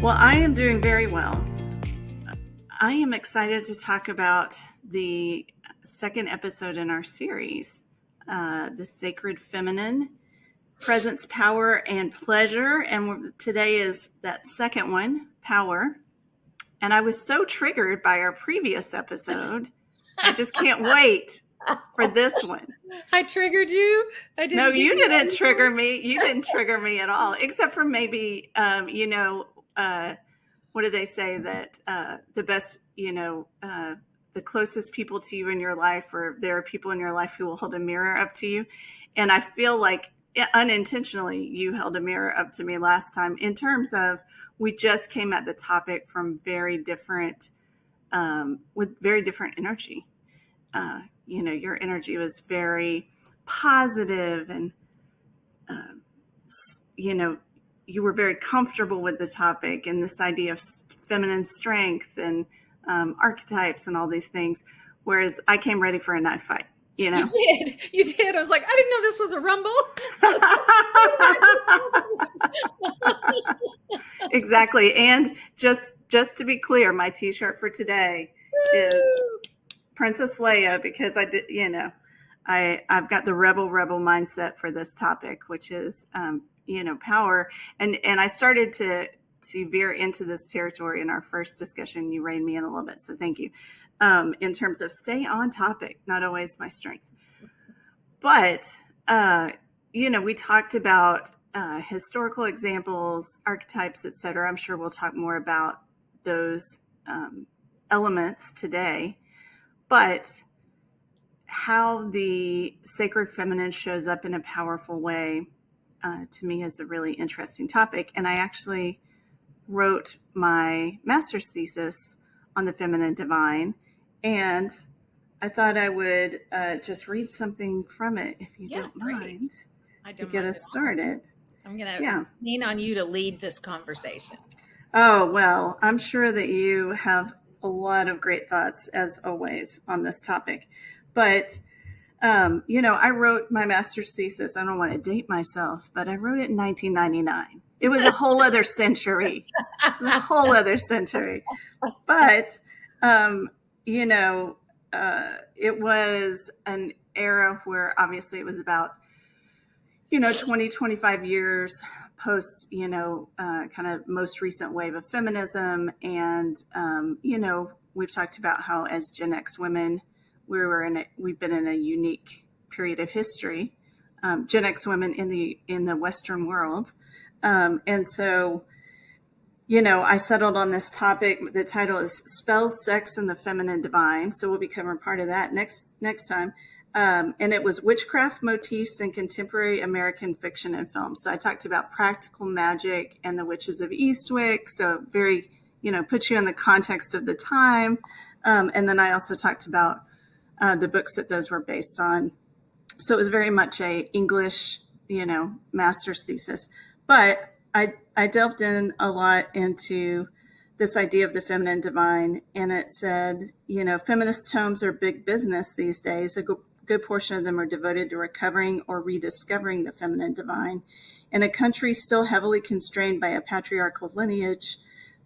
Well, I am doing very well. I am excited to talk about the second episode in our series, the Sacred Feminine, Presence, Power, and Pleasure. And today is that second one, Power. And I was so triggered by our previous episode. I just can't wait for this one. I triggered you? I didn't. No, you didn't trigger me. You didn't trigger me at all, except for maybe, what do they say that the best, the closest people to you in your life, or there are people in your life who will hold a mirror up to you. And I feel like unintentionally you held a mirror up to me last time, in terms of we just came at the topic from very different, with very different energy. Your energy was very positive and, you were very comfortable with the topic and this idea of feminine strength and archetypes and all these things. Whereas I came ready for a knife fight, You did. I was like, I didn't know this was a rumble. Exactly. And just to be clear, my t-shirt for today is Princess Leia, because I did, I've got the rebel mindset for this topic, which is, power. And I started to veer into this territory in our first discussion. You reined me in a little bit. So thank you. In terms of stay on topic, not always my strength. But, we talked about historical examples, archetypes, etc. I'm sure we'll talk more about those elements today. But how the sacred feminine shows up in a powerful way, to me, is a really interesting topic. And I actually wrote my master's thesis on the feminine divine. And I thought I would just read something from it, if you don't mind, to get us started. I'm going to lean on you to lead this conversation. Oh, well, I'm sure that you have a lot of great thoughts, as always, on this topic. But, I wrote my master's thesis. I don't want to date myself, but I wrote it in 1999. It was a whole other century. But, it was an era where obviously it was about, 20, 25 years post, kind of most recent wave of feminism. And, we've talked about how as Gen X women, we've been in a unique period of history, Gen X women in the Western world. And so, I settled on this topic. The title is Spells, Sex, and the Feminine Divine. So we'll be covering part of that next time. And it was witchcraft motifs in contemporary American fiction and film. So I talked about practical magic and the witches of Eastwick. So very, put you in the context of the time. And then I also talked about the books that those were based on. So it was very much a English, master's thesis. But I delved in a lot into this idea of the feminine divine, and it said, feminist tomes are big business these days. A good portion of them are devoted to recovering or rediscovering the feminine divine. In a country still heavily constrained by a patriarchal lineage,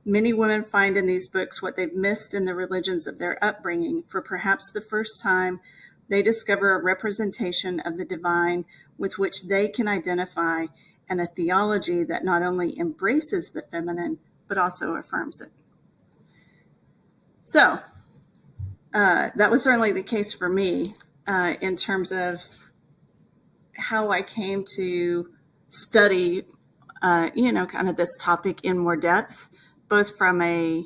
many women find in these books what they've missed in the religions of their upbringing. For perhaps the first time, they discover a representation of the divine with which they can identify, and a theology that not only embraces the feminine, but also affirms it. So that was certainly the case for me in terms of how I came to study, kind of this topic in more depth, both from a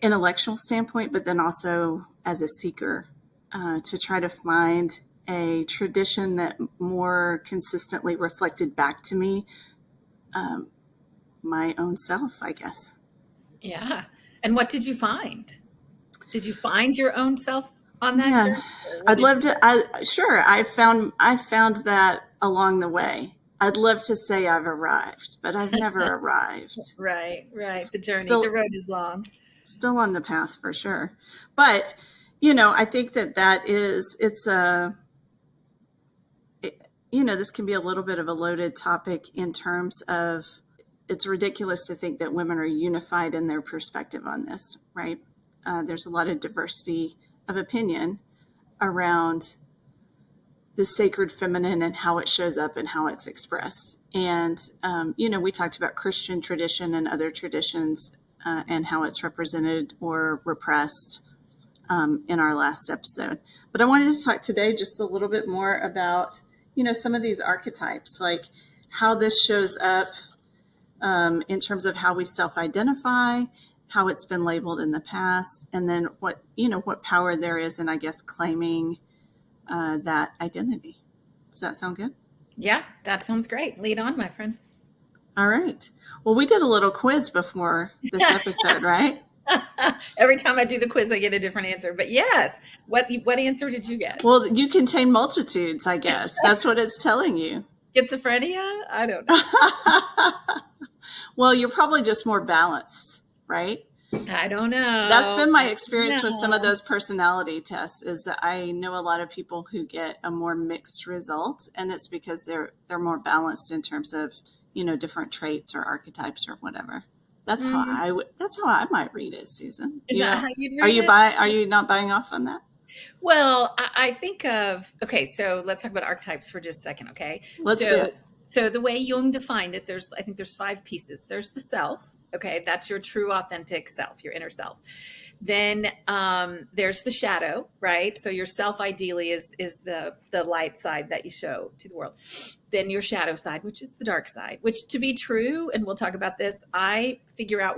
intellectual standpoint, but then also as a seeker, to try to find a tradition that more consistently reflected back to me my own self, I guess. Yeah. And what did you find? Did you find your own self on that journey? I'd love to. Sure. I found that along the way. I'd love to say I've arrived, but I've never arrived. Right. The journey, the road is long. Still on the path for sure. But, I think this can be a little bit of a loaded topic in terms of it's ridiculous to think that women are unified in their perspective on this, right? There's a lot of diversity of opinion around the sacred feminine and how it shows up and how it's expressed. And, we talked about Christian tradition and other traditions and how it's represented or repressed in our last episode. But I wanted to talk today just a little bit more about, some of these archetypes, like how this shows up in terms of how we self-identify, how it's been labeled in the past, and then what power there is in, I guess, claiming that identity. Does that sound good? Yeah, that sounds great. Lead on, my friend. All right. Well, we did a little quiz before this episode, right? Every time I do the quiz, I get a different answer. But yes, what answer did you get? Well, you contain multitudes, I guess. That's what it's telling you. Schizophrenia? I don't know. Well, you're probably just more balanced, right? I don't know. That's been my experience with some of those personality tests, is that I know a lot of people who get a more mixed result, and it's because they're more balanced in terms of, different traits or archetypes or whatever. That's how I might read it, Susan. Is that how you'd read it? Are you not buying off on that? Well, I think of, okay, so let's talk about archetypes for just a second, okay? Let's do it. So the way Jung defined it, I think there's 5 pieces. There's the self, okay? That's your true, authentic self, your inner self. Then there's the shadow, right? So your self ideally is the light side that you show to the world. Then your shadow side, which is the dark side, which, to be true, and we'll talk about this, I figure out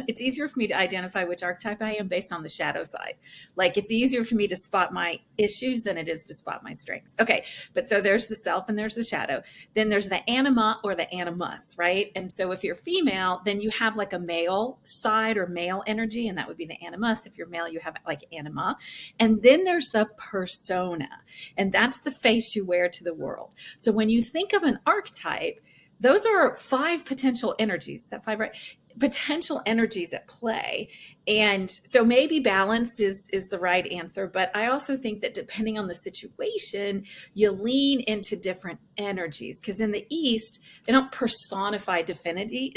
it's easier for me to identify which archetype I am based on the shadow side. Like, it's easier for me to spot my issues than it is to spot my strengths. Okay, but so there's the self and there's the shadow. Then there's the anima or the animus, right? And so if you're female, then you have like a male side or male energy, and that would be the animus. If you're male, you have like anima. And then there's the persona, and that's the face you wear to the world. So when you think of an archetype, those are 5 potential energies. Is that 5, right? Potential energies at play. And so maybe balanced is the right answer. But I also think that depending on the situation, you lean into different energies. Because in the East, they don't personify divinity,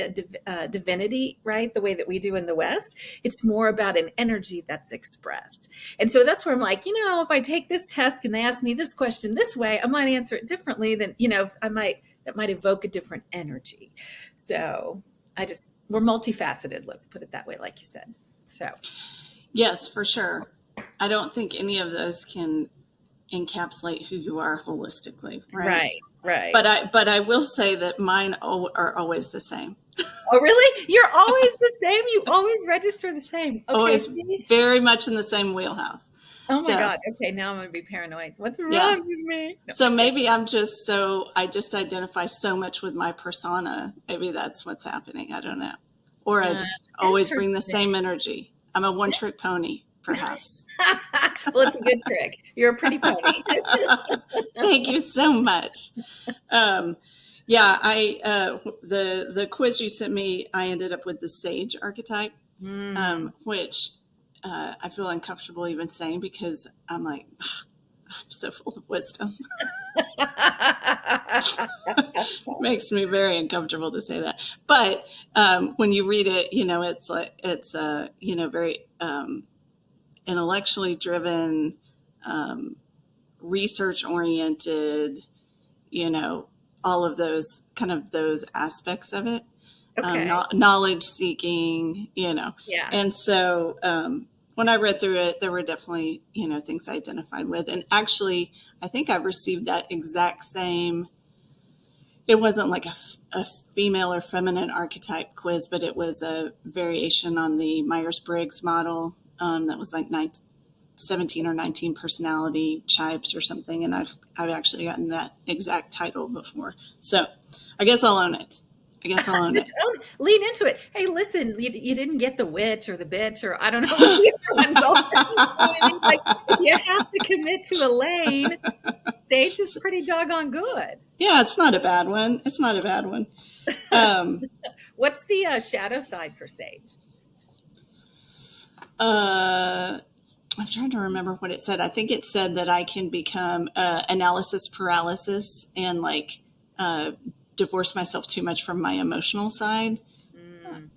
right? The way that we do in the West. It's more about an energy that's expressed. And so that's where I'm like, if I take this test and they ask me this question this way, I might answer it differently than, that might evoke a different energy. So we're multifaceted, let's put it that way, like you said. So yes, for sure. I don't think any of those can encapsulate who you are holistically, right? Right. But I will say that mine are always the same. Oh, really? You're always the same? You always register the same? Okay. Always very much in the same wheelhouse. Oh my God. Okay, now I'm going to be paranoid. What's wrong with me? No. So maybe I just identify so much with my persona. Maybe that's what's happening. I don't know. Or I just always bring the same energy. I'm a one-trick pony, perhaps. Well, it's a good trick. You're a pretty pony. Thank you so much. The quiz you sent me, I ended up with the sage archetype, which I feel uncomfortable even saying, because I'm like, I'm so full of wisdom. It makes me very uncomfortable to say that. But when you read it, it's very intellectually driven, research oriented, all of those aspects of it. Okay. Knowledge seeking, Yeah. And so when I read through it, there were definitely, things I identified with. And actually, I think I've received that exact same, it wasn't like a female or feminine archetype quiz, but it was a variation on the Myers-Briggs model that was like 17 or 19 personality types or something. And I've actually gotten that exact title before. So I guess I'll own it. Lean into it. Hey, listen, you didn't get the witch or the bitch, or I don't know what the other ones are. Like, if you have to commit to a lane, sage is pretty doggone good. Yeah, it's not a bad one. What's the shadow side for sage? I'm trying to remember what it said. I think it said that I can become analysis paralysis and divorce myself too much from my emotional side, Mm,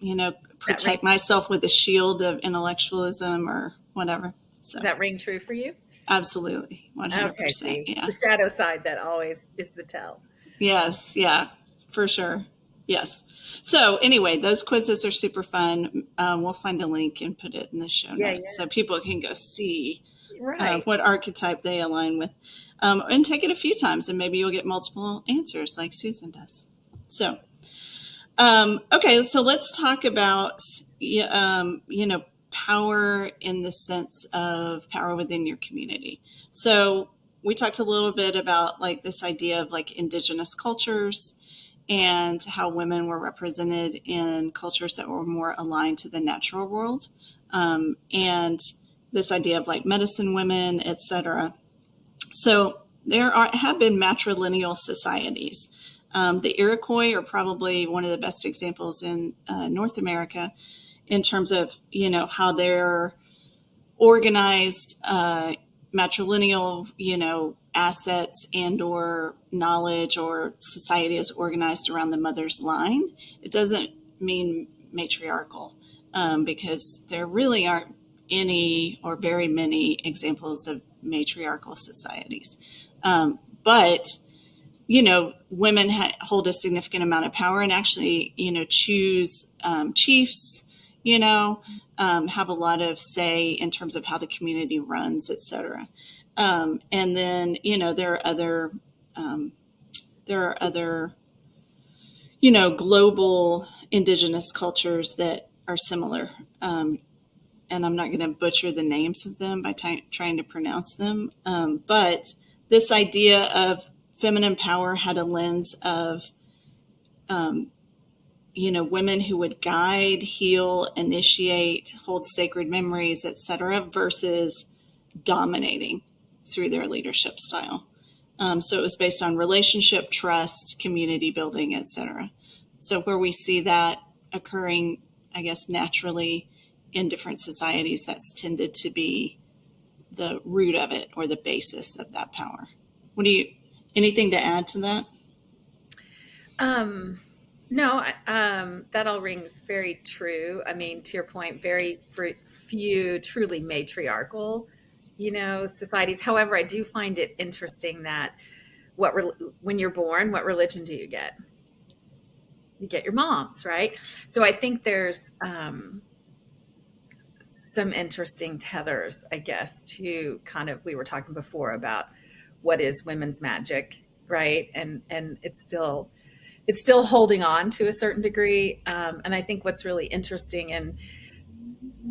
you know, that ring, protect myself with a shield of intellectualism or whatever. So does that ring true for you? absolutely, Okay, 100%. see, Yeah. the shadow side that always is the tell. Yes. Yeah, for sure. Yes. So anyway, those quizzes are super fun. We'll find a link and put it in the show Yeah, notes so yeah. people can go see Right. what archetype they align with, and take it a few times, and maybe you'll get multiple answers like Susan does. So, okay, so let's talk about power in the sense of power within your community. So we talked a little bit about like this idea of like indigenous cultures and how women were represented in cultures that were more aligned to the natural world, and this idea of like medicine women, etc. So have been matrilineal societies. The Iroquois are probably one of the best examples in North America in terms of how they're organized, matrilineal, assets and or knowledge or society is organized around the mother's line. It doesn't mean matriarchal, because there really aren't any or very many examples of matriarchal societies. But women hold a significant amount of power and actually, choose chiefs, have a lot of say in terms of how the community runs, et cetera. And then, um, there are other, global indigenous cultures that are similar. And I'm not going to butcher the names of them by trying to pronounce them. But this idea of feminine power had a lens of, um, women who would guide, heal, initiate, hold sacred memories, etc., versus dominating through their leadership style. So it was based on relationship, trust, community building, etc. So where we see that occurring, I guess, naturally in different societies, that's tended to be the root of it or the basis of that power. Anything to add to that? Um, no, that all rings very true. I mean, to your point, very few truly matriarchal, societies. However, I do find it interesting that when you're born, what religion do you get? You get your mom's, right? So I think there's some interesting tethers, I guess, to kind of we were talking before about what is women's magic, right? And it's still holding on to a certain degree. And I think what's really interesting and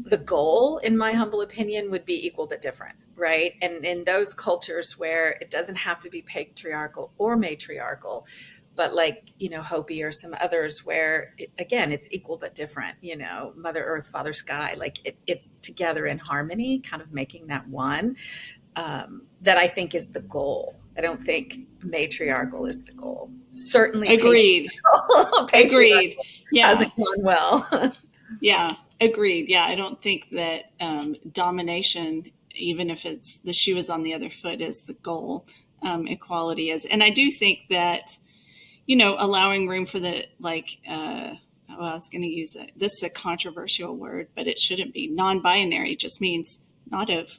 the goal, in my humble opinion, would be equal but different, right? And in those cultures where it doesn't have to be patriarchal or matriarchal, but like, Hopi or some others where, again, it's equal but different, Mother Earth, Father Sky, like it's together in harmony, kind of making that one, that I think is the goal. I don't think matriarchal is the goal. Certainly Agreed. Agreed. patriarchal Yeah. hasn't gone well. Yeah. Agreed. Yeah. I don't think that domination, even if it's the shoe is on the other foot, is the goal. Equality is. And I do think that, allowing room for the, well, I was going to use it. This is a controversial word, but it shouldn't be. Non-binary just means not of,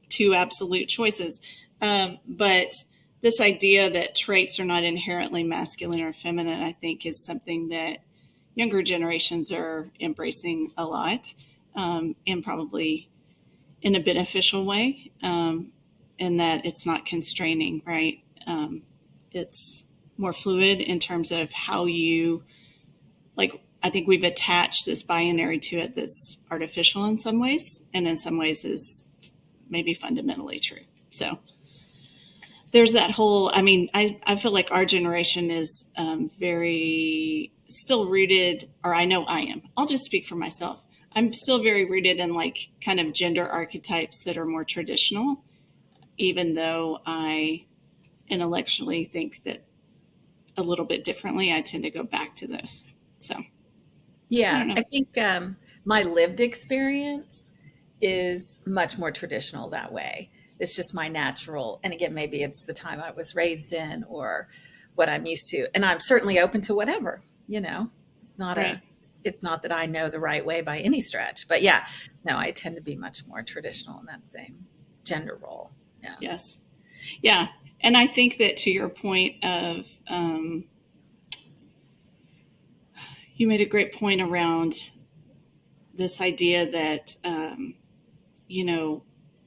two absolute choices. But this idea that traits are not inherently masculine or feminine, I think, is something that younger generations are embracing a lot, and probably in a beneficial way, in that it's not constraining, right? It's more fluid in terms of how you, like, I think we've attached this binary to it that's artificial in some ways, and in some ways is maybe fundamentally true. So there's that whole, I feel like our generation is very still rooted, or I know I am. I'll just speak for myself. I'm still very rooted in like kind of gender archetypes that are more traditional, even though I intellectually think that a little bit differently. I tend to go back to those. So I Yeah, don't know. I think my lived experience is much more traditional that way. It's just my natural, and again, maybe it's the time I was raised in or what I'm used to. And I'm certainly open to whatever, it's not Right. it's not that I know the right way by any stretch, but yeah, no, I tend to be much more traditional in that same gender role. Yeah. Yes. Yeah. And I think that to your point of, you made a great point around this idea that,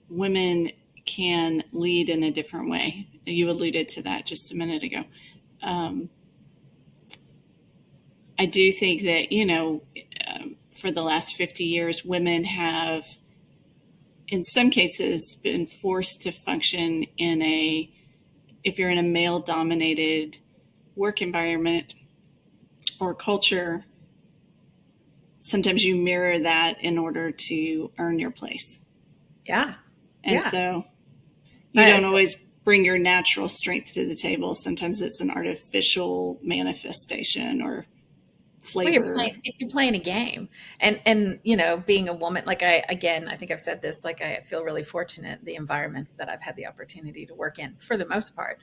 women can lead in a different way. You alluded to that just a minute ago. I do think that, for the last 50 years, women have, in some cases, been forced to function if you're in a male dominated work environment or culture, sometimes you mirror that in order to earn your place. Yeah. And Yeah. so you don't always bring your natural strength to the table. Sometimes it's an artificial manifestation or flavor. Well, you're playing a game, and being a woman, like I think I've said this, like I feel really fortunate the environments that I've had the opportunity to work in, for the most part,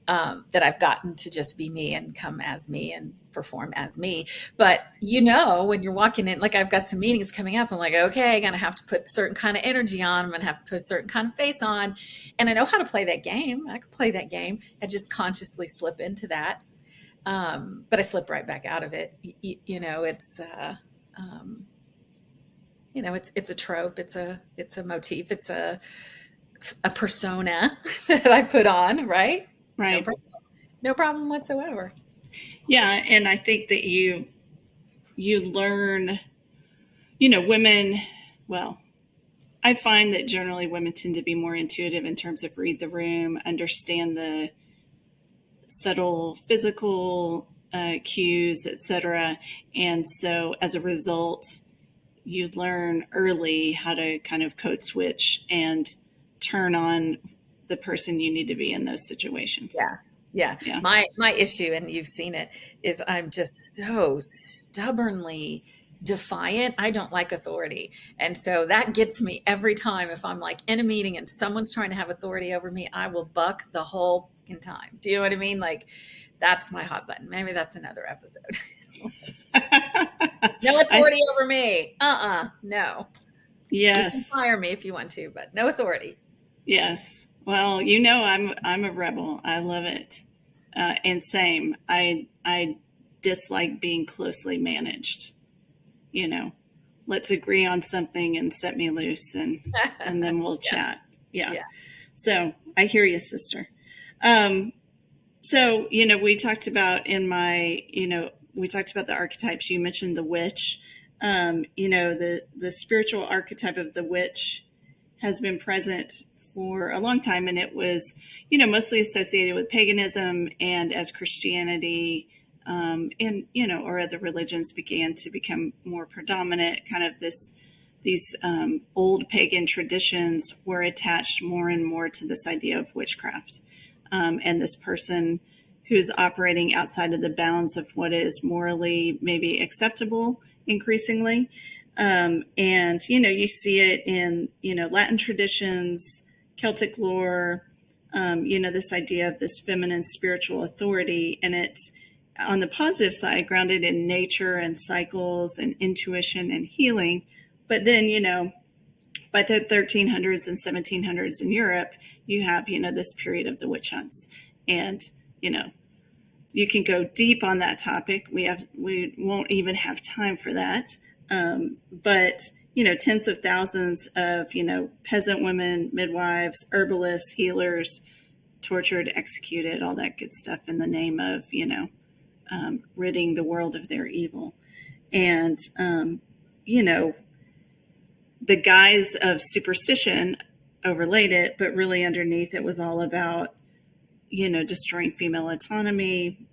that I've gotten to just be me and come as me and perform as me. But when you're walking in, like I've got some meetings coming up, I'm like, okay, I'm gonna have to put a certain kind of energy on. I'm gonna have to put a certain kind of face on, and I know how to play that game. I can play that game and just consciously slip into that. But I slip right back out of it. It's a trope. It's a motif. It's a persona that I put on, right? Right. No problem whatsoever. Yeah. And I think that you learn, women, well, I find that generally women tend to be more intuitive in terms of read the room, understand the subtle physical cues, etc. And so as a result, you learn early how to kind of code switch and turn on the person you need to be in those situations. Yeah. Yeah. My issue, and you've seen it, is I'm just so stubbornly defiant. I don't like authority. And so that gets me every time. If I'm like in a meeting and someone's trying to have authority over me, I will buck the whole fucking time. Do you know what I mean? Like, that's my hot button. Maybe that's another episode. No authority over me. No. Yes. You can fire me if you want to, but no authority. Yes. Well, I'm a rebel. I love it. And same. I dislike being closely managed. Let's agree on something and set me loose, and then we'll chat. Yeah. So I hear you, sister. So we talked about we talked about the archetypes. You mentioned the witch. The spiritual archetype of the witch has been present for a long time, and it was, mostly associated with paganism, and as Christianity, or other religions began to become more predominant, kind of these old pagan traditions were attached more and more to this idea of witchcraft, and this person who's operating outside of the bounds of what is morally maybe acceptable increasingly. And, you see it in, Latin traditions, Celtic lore, this idea of this feminine spiritual authority. And it's on the positive side, grounded in nature and cycles and intuition and healing. But then, by the 1300s and 1700s in Europe, you have, this period of the witch hunts. And, you can go deep on that topic. We won't even have time for that. But, tens of thousands of, peasant women, midwives, herbalists, healers, tortured, executed, all that good stuff in the name of, ridding the world of their evil. And, the guise of superstition overlaid it, but really underneath it was all about, destroying female autonomy,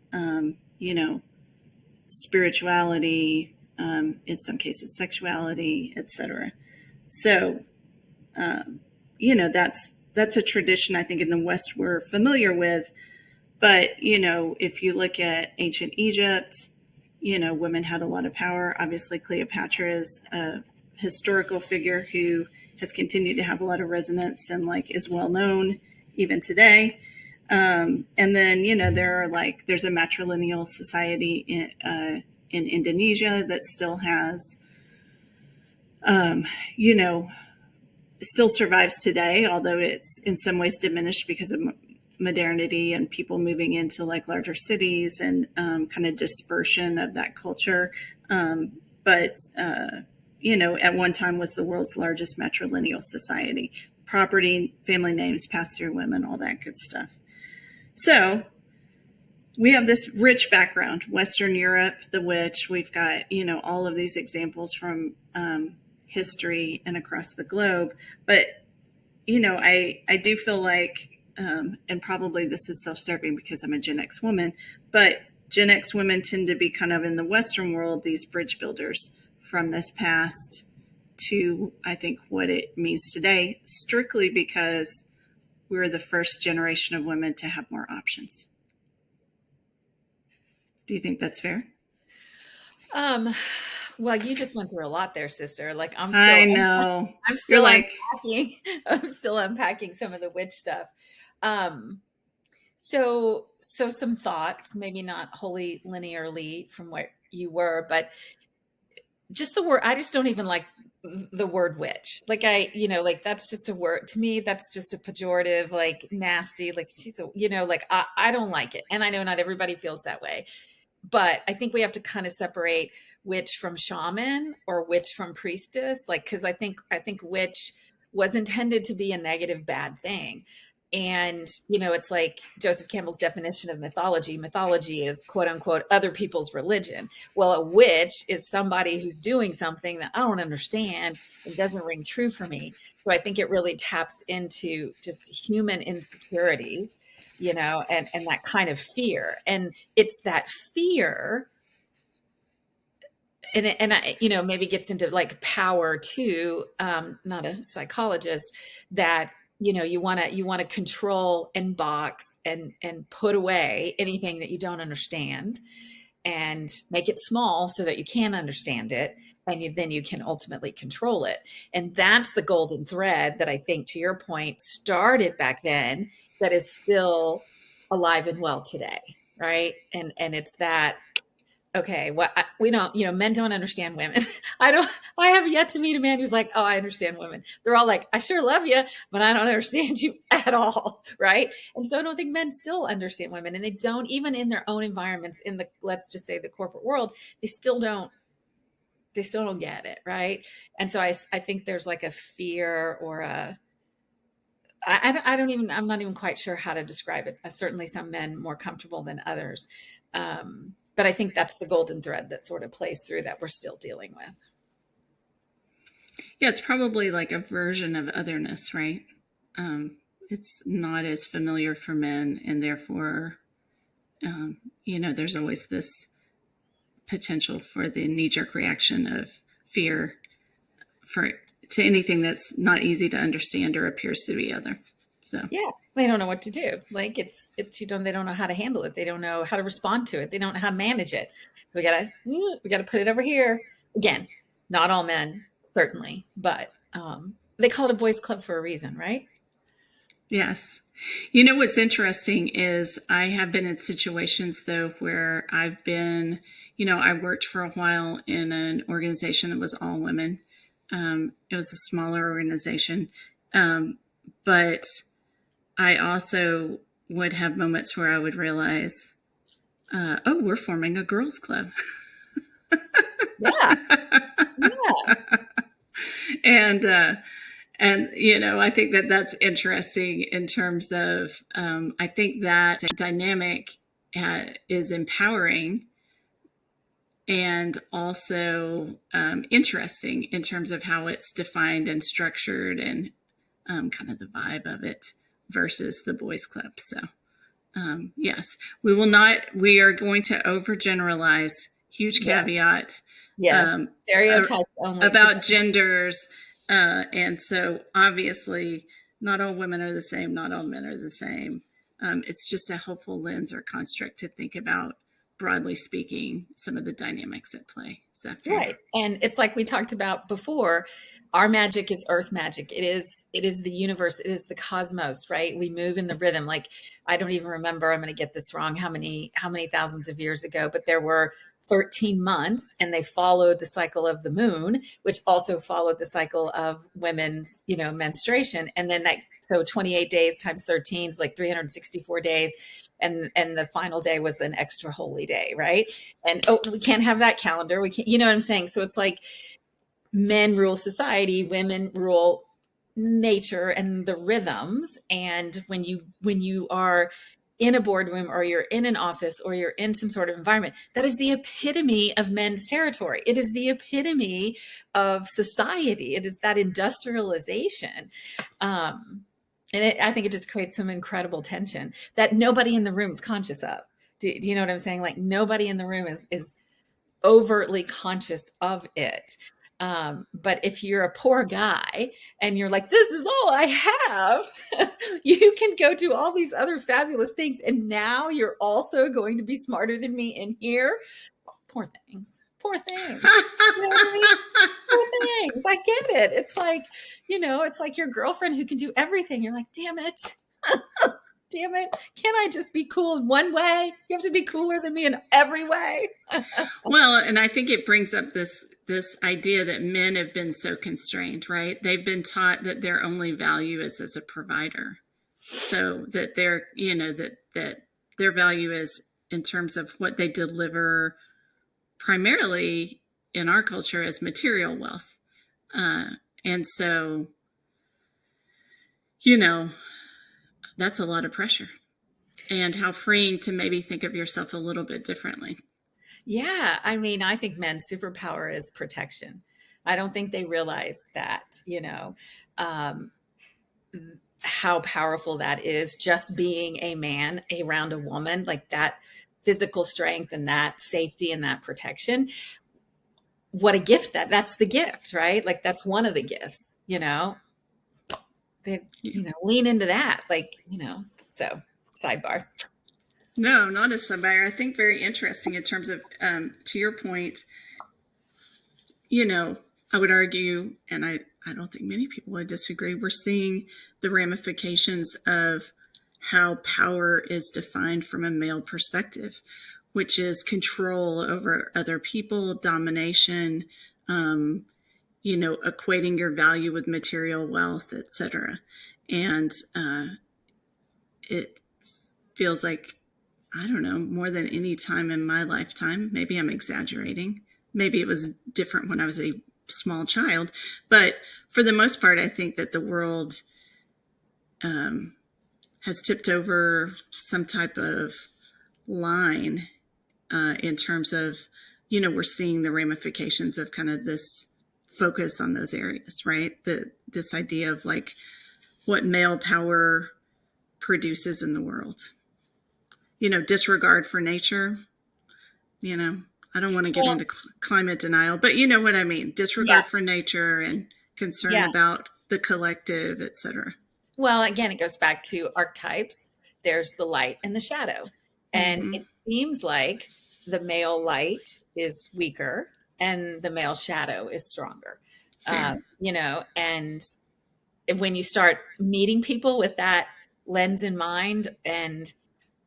spirituality, in some cases sexuality, etc. So, that's a tradition I think in the West we're familiar with. But, if you look at ancient Egypt, women had a lot of power. Obviously, Cleopatra is a historical figure who has continued to have a lot of resonance and is well known even today. And then, there's a matrilineal society in Indonesia that still has, um, you know, still survives today, although it's in some ways diminished because of modernity and people moving into like larger cities and kind of dispersion of that culture. But at one time was the world's largest matrilineal society. Property, family names, pass through women, all that good stuff. So we have this rich background, Western Europe, the witch. We've got, all of these examples from history and across the globe. But, I do feel like, and probably this is self-serving because I'm a Gen X woman, but Gen X women tend to be kind of in the Western world, these bridge builders from this past to, I think, what it means today, strictly because we're the first generation of women to have more options. Do you think that's fair? Well, you just went through a lot there, sister. Like I know. I'm You're still like, unpacking. I'm still unpacking some of the witch stuff. So some thoughts, maybe not wholly linearly from what you were, but just the word, I just don't even like the word witch. Like like that's just a word to me. That's just a pejorative, like nasty, like she's like I don't like it. And I know not everybody feels that way, but I think we have to kind of separate witch from shaman or witch from priestess. Like, cause I think witch was intended to be a negative, bad thing. And, it's like Joseph Campbell's definition of mythology. Mythology is quote unquote other people's religion. Well, a witch is somebody who's doing something that I don't understand and doesn't ring true for me. So I think it really taps into just human insecurities, and that kind of fear. And it's that fear, and I, maybe gets into like power too. Not a psychologist, that you want to control and box and put away anything that you don't understand and make it small so that you can understand it, and then you can ultimately control it. And that's the golden thread that I think, to your point, started back then, that is still alive and well today, right? And it's that, okay, we don't, men don't understand women. I have yet to meet a man who's like, oh, I understand women. They're all like, I sure love you, but I don't understand you at all. Right. And so I don't think men still understand women, and they don't, even in their own environments, in the, let's just say, the corporate world, they still don't get it. Right. And so I think there's like a fear or I'm not even quite sure how to describe it. Certainly some men more comfortable than others. But I think that's the golden thread that sort of plays through, that we're still dealing with. yeah, it's probably like a version of otherness, right? It's not as familiar for men, and therefore, there's always this potential for the knee-jerk reaction of fear to anything that's not easy to understand or appears to be other. So yeah, they don't know what to do. Like it's they don't know how to handle it. They don't know how to respond to it. They don't know how to manage it. So we gotta put it over here. Again, not all men, certainly, but they call it a boys' club for a reason, right? yes. What's interesting is I have been in situations, though, where I've been, I worked for a while in an organization that was all women. It was a smaller organization. But I also would have moments where I would realize, oh, we're forming a girls' club. Yeah. Yeah. And I think that that's interesting in terms of, I think that dynamic is empowering and also interesting in terms of how it's defined and structured, and kind of the vibe of it versus the boys' club. So yes, we are going to overgeneralize, huge caveat. Yes. Stereotypes only about genders. And so obviously not all women are the same, not all men are the same. It's just a helpful lens or construct to think about broadly speaking, some of the dynamics at play. Is that fair? Right. And it's like we talked about before, our magic is earth magic. It is the universe, it is the cosmos, right? We move in the rhythm. Like, I don't even remember, I'm going to get this wrong, how many thousands of years ago, but there were 13 months and they followed the cycle of the moon, which also followed the cycle of women's, menstruation. And then so 28 days times 13 is like 364 days. And the final day was an extra holy day, right? And we can't have that calendar. We can't, you know what I'm saying? So it's like men rule society, women rule nature and the rhythms. And when you are in a boardroom or you're in an office or you're in some sort of environment, that is the epitome of men's territory. It is the epitome of society. It is that industrialization. I think it just creates some incredible tension that nobody in the room is conscious of. Do you know what I'm saying? Like, nobody in the room is overtly conscious of it. But if you're a poor guy and you're like, this is all I have, you can go do all these other fabulous things. And now you're also going to be smarter than me in here. Poor things. Poor things. You know what I mean? Poor things. I get it. It's like, it's like your girlfriend who can do everything. You're like, damn it. Damn it. Can't I just be cool in one way? You have to be cooler than me in every way. Well, and I think it brings up this idea that men have been so constrained, right? They've been taught that their only value is as a provider. So that that their value is in terms of what they deliver primarily in our culture as material wealth. And so, that's a lot of pressure, and how freeing to maybe think of yourself a little bit differently. Yeah. I mean, I think men's superpower is protection. I don't think they realize that, how powerful that is, just being a man around a woman, like that physical strength and that safety and that protection. What a gift that's the gift, right? Like, that's one of the gifts, they, lean into that, like, so sidebar. No, not a sidebar. I think very interesting in terms of, to your point, I would argue, and I don't think many people would disagree, we're seeing the ramifications of how power is defined from a male perspective, which is control over other people, domination, equating your value with material wealth, etc. And it feels like, I don't know, more than any time in my lifetime, maybe I'm exaggerating. Maybe it was different when I was a small child. But for the most part, I think that the world has tipped over some type of line in terms of, we're seeing the ramifications of kind of this focus on those areas, right? This idea of like what male power produces in the world. Disregard for nature, I don't want to get into climate denial, but you know what I mean. Disregard for nature and concern about the collective, et cetera. Well, again, it goes back to archetypes. There's the light and the shadow. And it seems like the male light is weaker and the male shadow is stronger. And when you start meeting people with that lens in mind and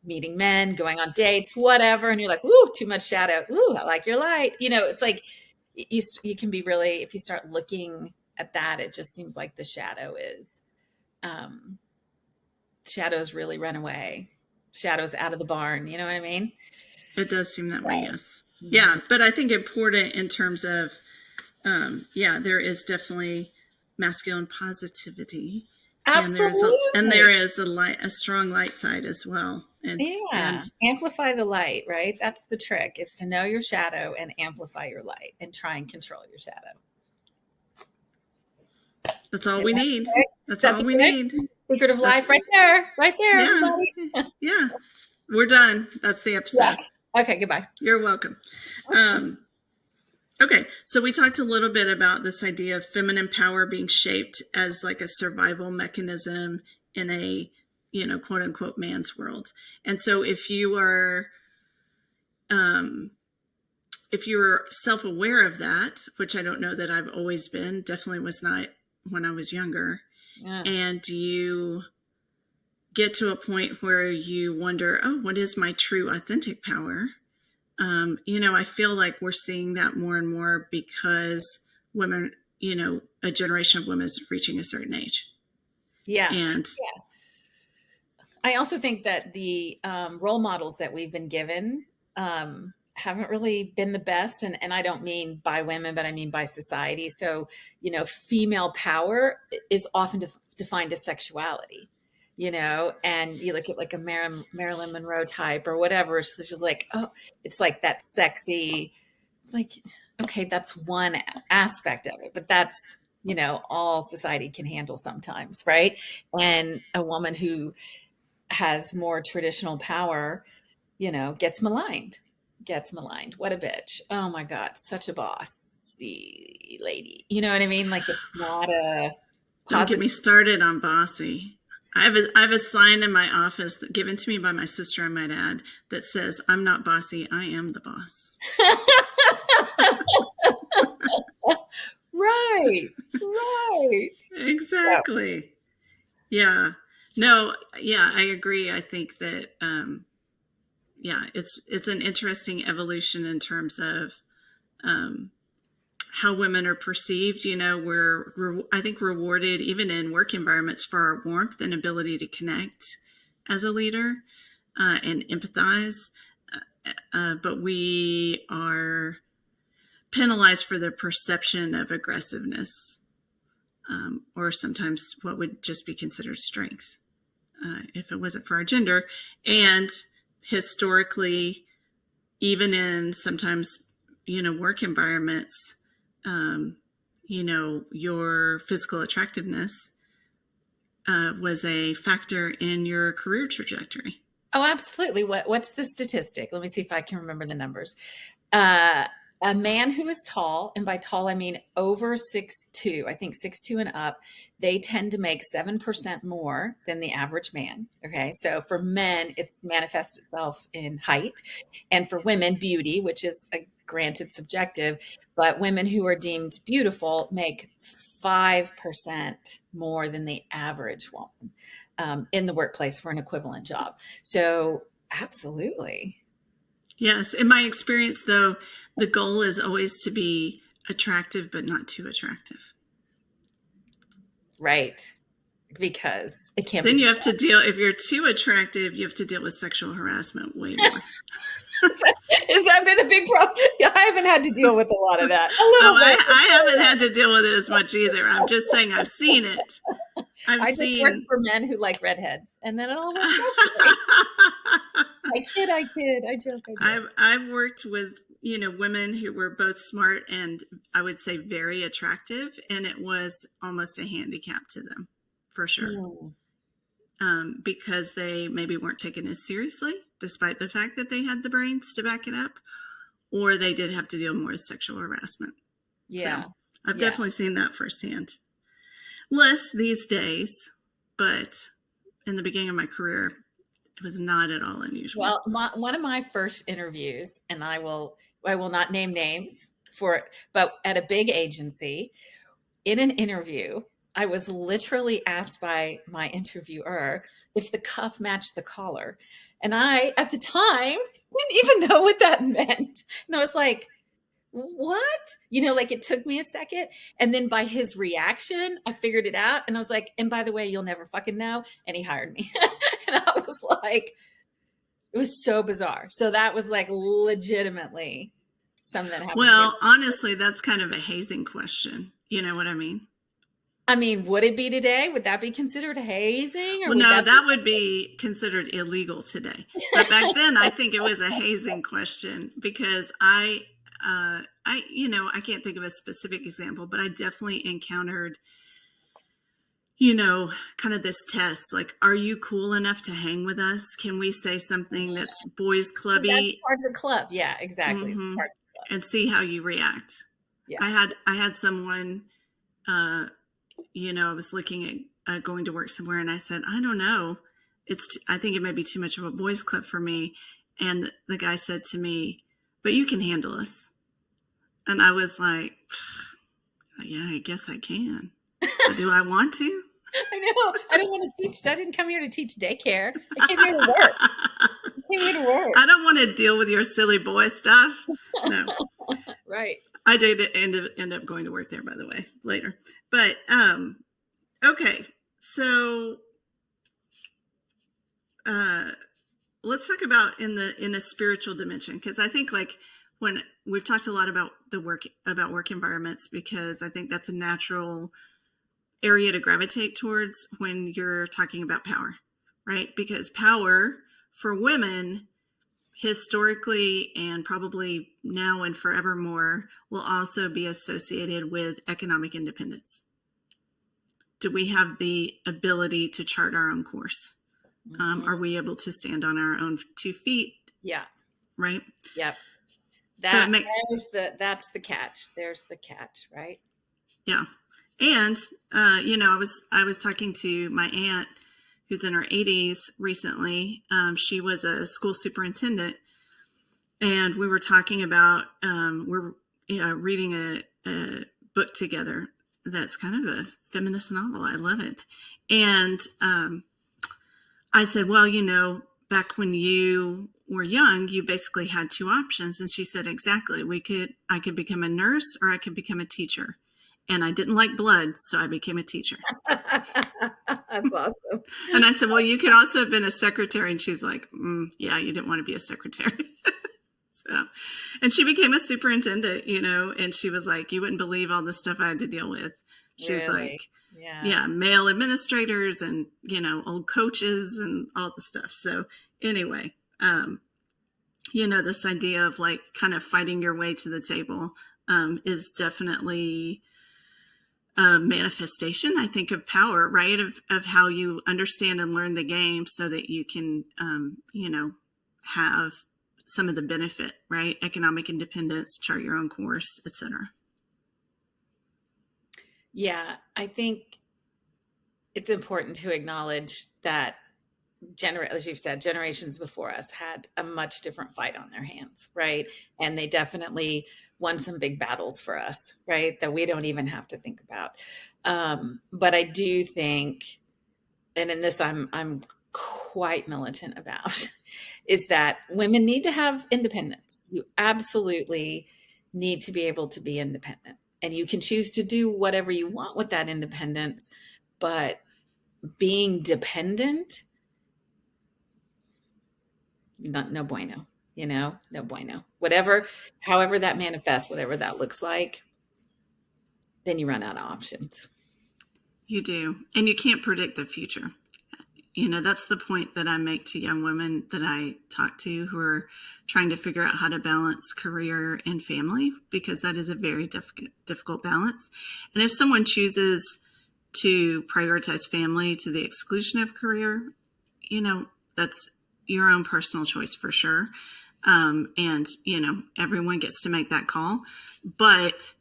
meeting men, going on dates, whatever, and you're like, ooh, too much shadow. Ooh, I like your light. It's like you can be really, if you start looking at that, it just seems like the shadows really run away. Shadows out of the barn. You know what I mean? It does seem that way, yes. Yeah, but I think important in terms of, there is definitely masculine positivity. Absolutely. And there is a strong light side as well. And amplify the light, right? That's the trick, is to know your shadow and amplify your light and try and control your shadow. That's all we need. That's all we need. Secret of life right there, everybody. Yeah. We're done. That's the episode. Yeah. Okay, goodbye. You're welcome. Okay, so we talked a little bit about this idea of feminine power being shaped as like a survival mechanism in a, quote unquote man's world. And so if you are if you're self-aware of that, which I don't know that I've always been, definitely was not when I was younger, Yeah. and you get to a point where you wonder, oh, what is my true authentic power? I feel like we're seeing that more and more because women, a generation of women is reaching a certain age. Yeah. And Yeah. I also think that the role models that we've been given haven't really been the best. And I don't mean by women, but I mean by society. So, female power is often defined as sexuality, and you look at like a Marilyn Monroe type or whatever. It's just like, oh, it's like that sexy. It's like, okay, that's one aspect of it, but that's, all society can handle sometimes. Right. And a woman who has more traditional power, gets maligned. What a bitch. Oh my God, such a bossy lady. You know what I mean? Like it's not a don't get positive. me started on bossy. I have a sign in my office that given to me by my sister, I might add, that says, "I'm not bossy, I am the boss." Right. Right. Exactly. Yeah. No, yeah, I agree. I think that it's an interesting evolution in terms of um, how women are perceived. We're I think rewarded even in work environments for our warmth and ability to connect as a leader and empathize, but we are penalized for the perception of aggressiveness, or sometimes what would just be considered strength. If it wasn't for our gender. And historically, even in sometimes, work environments, your physical attractiveness was a factor in your career trajectory. Oh, absolutely. What's the statistic? Let me see if I can remember the numbers. Uh, a man who is tall, and by tall I mean over 6'2", I think 6'2" and up, they tend to make 7% more than the average man. Okay, so for men, it's manifests itself in height, and for women, beauty, which is granted subjective, but women who are deemed beautiful make 5% more than the average woman in the workplace for an equivalent job. So absolutely. Yes. In my experience, though, the goal is always to be attractive, but not too attractive. Right. Because it can't Then be you have to distracted. deal, if you're too attractive, you have to deal with sexual harassment way more. Has that been a big problem? Yeah, I haven't had to deal with a lot of that. A little Oh, bit. I haven't had to deal with it as much either. I'm just saying I've seen it. I've I just work seen. for men who like redheads, and then it all works out for me. I joke. I've worked with women who were both smart and I would say very attractive, and it was almost a handicap to them, for sure, Mm, because they maybe weren't taken as seriously, despite the fact that they had the brains to back it up, or they did have to deal more with sexual harassment. So yeah. I've Yeah. definitely seen that firsthand. Less these days, but in the beginning of my career, it was not at all unusual. Well, one of my first interviews, and I will not name names for it, but at a big agency, in an interview, I was literally asked by my interviewer if the cuff matched the collar. And I, at the time, didn't even know what that meant. And I was like, what? Like it took me a second. And then by his reaction, I figured it out. And I was like, and by the way, you'll never fucking know. And he hired me. And I was like, it was so bizarre. So that was like legitimately something that happened to me. Well, honestly, that's kind of a hazing question. You know what I mean? I mean, would it be today? Would that be considered hazing, or Well, would no, that be? that would be considered illegal today. But back then, I think it was a hazing question because I can't think of a specific example, but I definitely encountered, kind of this test, like, are you cool enough to hang with us? Can we say something that's boys That's clubby? part of the club. Yeah, exactly. It's Mm-hmm. part of the club. And see how you react. Yeah. I had someone, uh, I was looking at going to work somewhere, and I said, I don't know. I think it may be too much of a boys' club for me. And the guy said to me, but you can handle us. And I was like, yeah, I guess I can. But do I want to? I know. I don't want to teach. I didn't come here to teach daycare. I came here to work. I don't want to deal with your silly boy stuff. No. Right. I did end up going to work there, by the way, later. But okay, so let's talk about in a spiritual dimension, because I think like when we've talked a lot about work environments, because I think that's a natural area to gravitate towards when you're talking about power, right? Because power for women historically and probably now and forevermore will also be associated with economic independence. Do we have the ability to chart our own course? Mm-hmm. Are we able to stand on our own 2 feet? Yeah. Right. Yep. That's the catch. There's the catch, right? Yeah. And I was talking to my aunt who's in her 80s recently. She was a school superintendent, and we were talking about we're reading a book together that's kind of a feminist novel. I love it. And I said, well, back when you were young, you basically had 2 options. And she said, exactly. I could become a nurse or I could become a teacher. And I didn't like blood, so I became a teacher. That's awesome. And I said, well, you could also have been a secretary. And she's like, yeah, you didn't want to be a secretary. So, and she became a superintendent, and she was like, you wouldn't believe all the stuff I had to deal with. She was like, yeah, male administrators and, old coaches and all the stuff. So anyway, this idea of like kind of fighting your way to the table is definitely a manifestation, I think, of power, right? Of how you understand and learn the game so that you can, have some of the benefit, right? Economic independence, chart your own course, etc. Yeah, I think it's important to acknowledge that, as you've said, generations before us had a much different fight on their hands, right? And they definitely won some big battles for us, right? That we don't even have to think about. But I do think, and in this I'm quite militant about, is that women need to have independence. You absolutely need to be able to be independent. And you can choose to do whatever you want with that independence, but being dependent, no bueno, no bueno. However that manifests, whatever that looks like, then you run out of options. You do. And you can't predict the future. That's the point that I make to young women that I talk to who are trying to figure out how to balance career and family, because that is a very difficult balance. And if someone chooses to prioritize family to the exclusion of career, that's your own personal choice for sure. And, everyone gets to make that call, but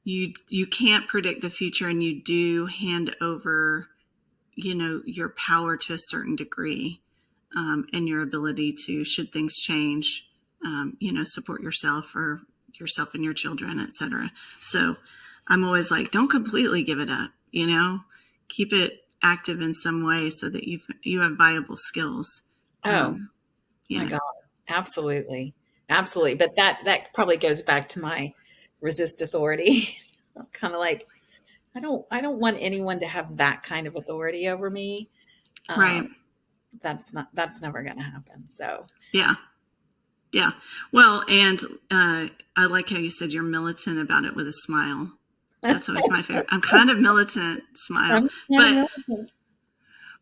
you can't predict the future, and you do hand over your power to a certain degree, and your ability to, should things change, support yourself and your children, etc. So I'm always like, don't completely give it up, keep it active in some way so that you have viable skills. My God, absolutely. Absolutely. But that probably goes back to my resist authority. I'm kind of like, I don't want anyone to have that kind of authority over me. Right. That's never going to happen. So yeah. Well, and I like how you said you're militant about it with a smile. That's always my favorite. I'm kind of militant, smile,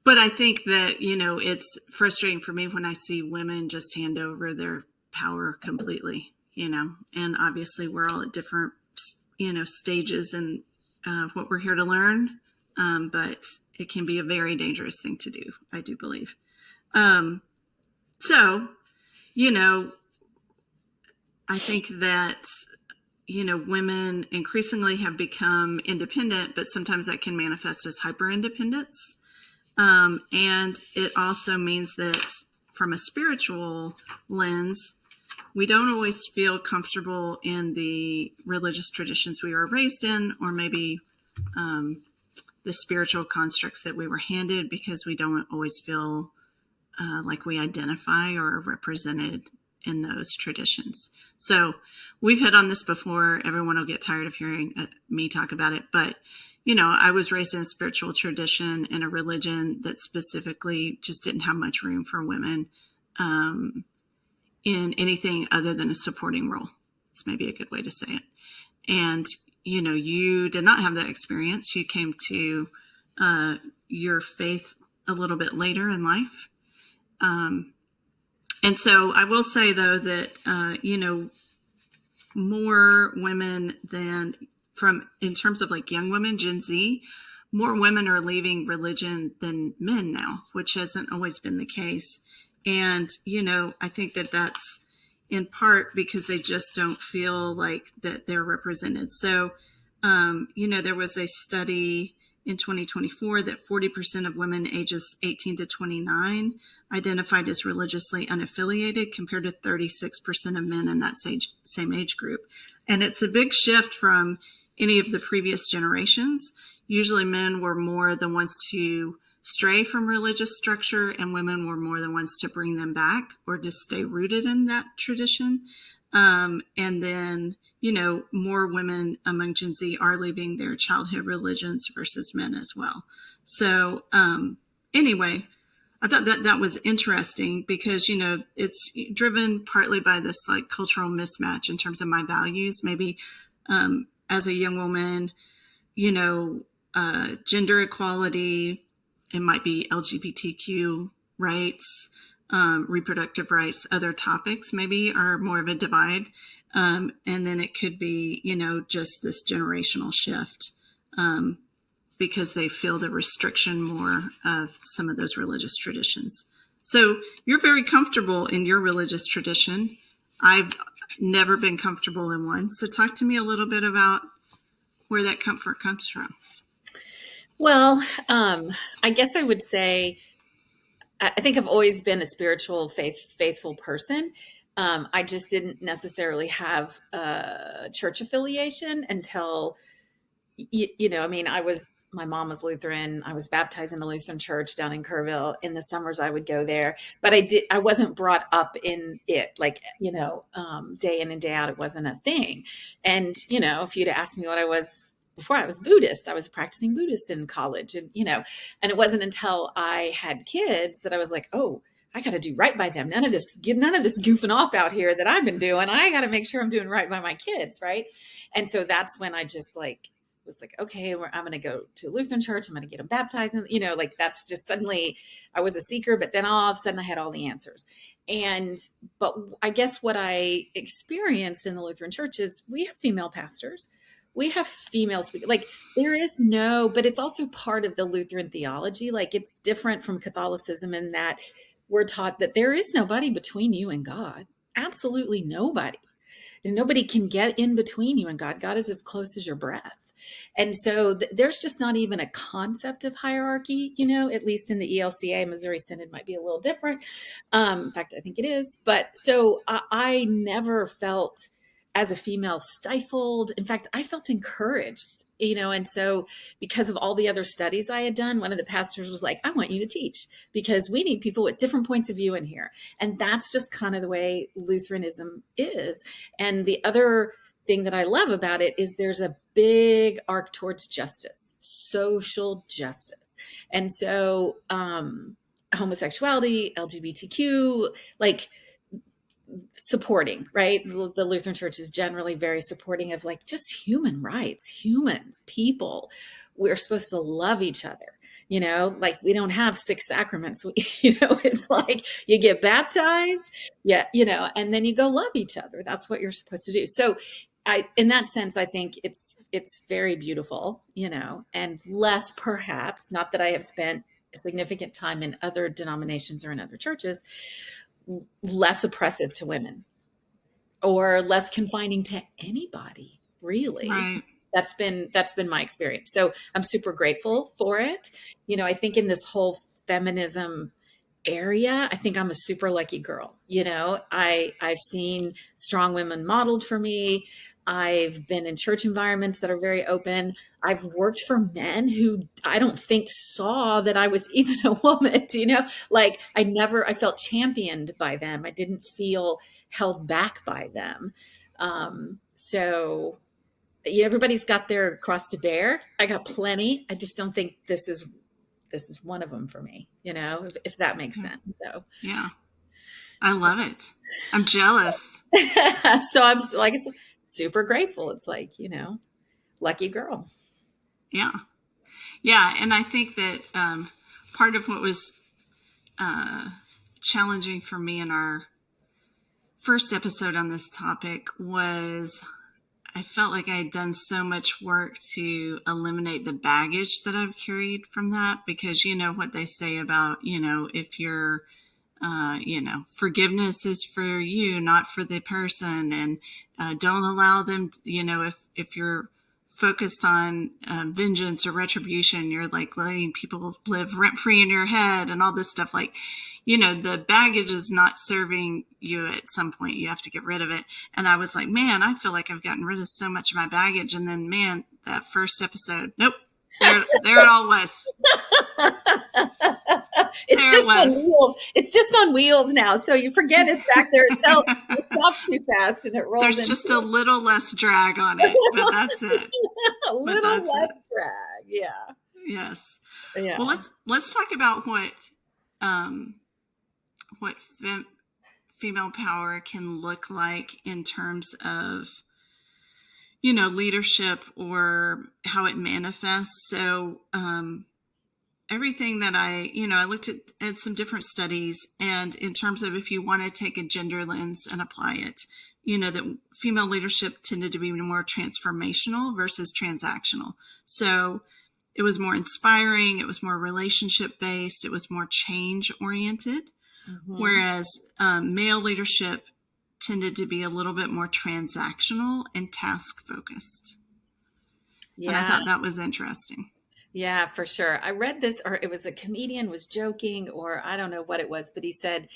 but I think that, it's frustrating for me when I see women just hand over their power completely, and obviously we're all at different, stages and what we're here to learn. But it can be a very dangerous thing to do, I do believe. So, I think that, women increasingly have become independent, but sometimes that can manifest as hyper independence. And it also means that from a spiritual lens, we don't always feel comfortable in the religious traditions we were raised in, or maybe the spiritual constructs that we were handed, because we don't always feel like we identify or are represented in those traditions. So we've hit on this before. Everyone will get tired of hearing me talk about it. But, I was raised in a spiritual tradition in a religion that specifically just didn't have much room for women in anything other than a supporting role. It's maybe a good way to say it. And, you did not have that experience. You came to your faith a little bit later in life. And so I will say, though, that, more women in terms of like young women, Gen Z, more women are leaving religion than men now, which hasn't always been the case. And, I think that that's in part because they just don't feel like that they're represented. So, there was a study in 2024 that 40% of women ages 18 to 29 identified as religiously unaffiliated, compared to 36% of men in that same age group. And it's a big shift from any of the previous generations. Usually men were more the ones to stray from religious structure, and women were more the ones to bring them back or to stay rooted in that tradition. And then, more women among Gen Z are leaving their childhood religions versus men as well. So anyway, I thought that was interesting because, it's driven partly by this like cultural mismatch in terms of my values. Maybe as a young woman, gender equality, it might be LGBTQ rights, reproductive rights, other topics maybe are more of a divide. And then it could be, just this generational shift because they feel the restriction more of some of those religious traditions. So you're very comfortable in your religious tradition. I've never been comfortable in one. So talk to me a little bit about where that comfort comes from. Well, I guess I would say, I think I've always been a spiritual, faithful person. I just didn't necessarily have a church affiliation until, my mom was Lutheran. I was baptized in the Lutheran church down in Kerrville. In the summers, I would go there, but I wasn't brought up in it, like, day in and day out. It wasn't a thing. And, if you'd asked me what I was before, I was Buddhist. I was practicing Buddhist in college, and, and it wasn't until I had kids that I was like, oh, I got to do right by them. None of this goofing off out here that I've been doing. I got to make sure I'm doing right by my kids. Right. And so that's when I just was like, okay, I'm going to go to a Lutheran church. I'm going to get them baptized. And, that's just suddenly I was a seeker, but then all of a sudden I had all the answers. But I guess what I experienced in the Lutheran church is we have female pastors. We have female speakers. Like there is but it's also part of the Lutheran theology. Like it's different from Catholicism in that we're taught that there is nobody between you and God. Absolutely nobody. And nobody can get in between you and God. God is as close as your breath. And so there's just not even a concept of hierarchy, at least in the ELCA. Missouri Synod might be a little different. In fact, I think it is. But so I never felt as a female stifled. In fact, I felt encouraged, and so because of all the other studies I had done, one of the pastors was like, I want you to teach because we need people with different points of view in here. And that's just kind of the way Lutheranism is. And the other thing that I love about it is there's a big arc towards justice, social justice. And so homosexuality, LGBTQ, like supporting, right? The Lutheran Church is generally very supporting of like just human rights, humans, people. We're supposed to love each other. Like we don't have 6 sacraments. It's like you get baptized, and then you go love each other. That's what you're supposed to do. So in that sense, I think it's very beautiful, and less perhaps, not that I have spent a significant time in other denominations or in other churches, less oppressive to women or less confining to anybody, really. Right. That's been my experience. So I'm super grateful for it. I think in this whole feminism area, I think I'm a super lucky girl. You know, I've seen strong women modeled for me. I've been in church environments that are very open. I've worked for men who I don't think saw that I was even a woman, you know, like I felt championed by them. I didn't feel held back by them. So yeah, everybody's got their cross to bear. I got plenty. I just don't think this is one of them for me, you know, if that makes sense. So, yeah, I love it. I'm jealous. so I'm like, I said, super grateful. It's like, you know, lucky girl. Yeah. Yeah. And I think that part of what was challenging for me in our first episode on this topic was I felt like I had done so much work to eliminate the baggage that I've carried from that, because you know what they say about, you know, if you're, you know, forgiveness is for you, not for the person. And don't allow them, you know, if you're focused on vengeance or retribution, you're like letting people live rent free in your head and all this stuff. Like, you know, the baggage is not serving you at some point. You have to get rid of it. And I was like, man, I feel like I've gotten rid of so much of my baggage. And then, man, that first episode, nope, there it all was. It's there just it on wheels. It's just on wheels now. So you forget it's back there until you stop too fast and it rolls. There's just a little less drag on it, but that's it. A little less drag. Yeah. Yes. Yeah. Well, let's talk about what female power can look like in terms of, you know, leadership or how it manifests. So everything that I looked at some different studies, and in terms of if you want to take a gender lens and apply it, you know, that female leadership tended to be more transformational versus transactional. So it was more inspiring, it was more relationship based, it was more change oriented. Mm-hmm. Whereas male leadership tended to be a little bit more transactional and task focused. Yeah. And I thought that was interesting. Yeah, for sure. I read this, or it was a comedian was joking, or I don't know what it was, but he said,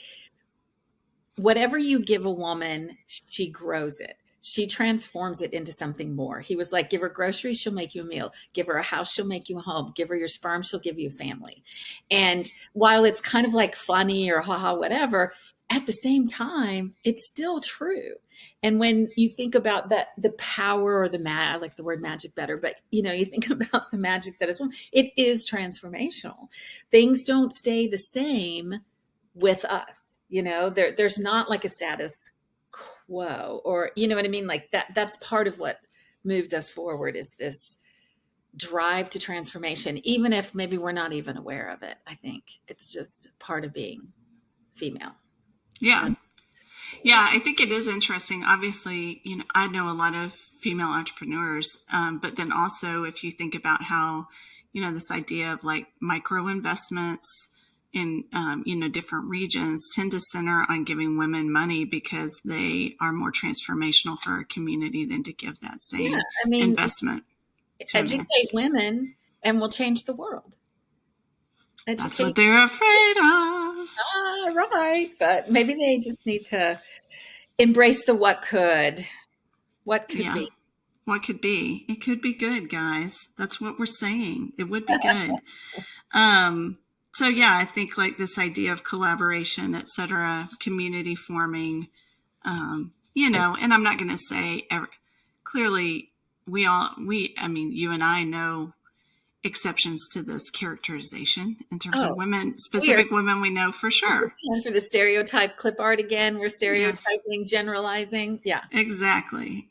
whatever you give a woman, she grows it. She transforms it into something more. He was like, give her groceries, she'll make you a meal. Give her a house, she'll make you a home. Give her your sperm, she'll give you a family. And while it's kind of like funny or haha, whatever, at the same time, it's still true. And when you think about that, the power or I like the word magic better, but you know, you think about the magic that is one, it is transformational. Things don't stay the same with us. You know, there's not like a status quo, or, you know what I mean? Like that's part of what moves us forward, is this drive to transformation, even if maybe we're not even aware of it. I think it's just part of being female. Yeah. Yeah, I think it is interesting. Obviously, you know, I know a lot of female entrepreneurs, but then also if you think about how, you know, this idea of like micro investments in, you know, different regions tend to center on giving women money because they are more transformational for a community than to give that same investment. Educate women and we'll change the world. That's what they're afraid of. Right. But maybe they just need to embrace the what could be. What could be. It could be good, guys. That's what we're saying. It would be good. So yeah, I think like this idea of collaboration, et cetera, community forming, you know, and I'm not going to say clearly I mean, you and I know exceptions to this characterization in terms of women, specific women we know for sure. It's time for the stereotype clip art again. We're stereotyping, generalizing. Yeah, exactly.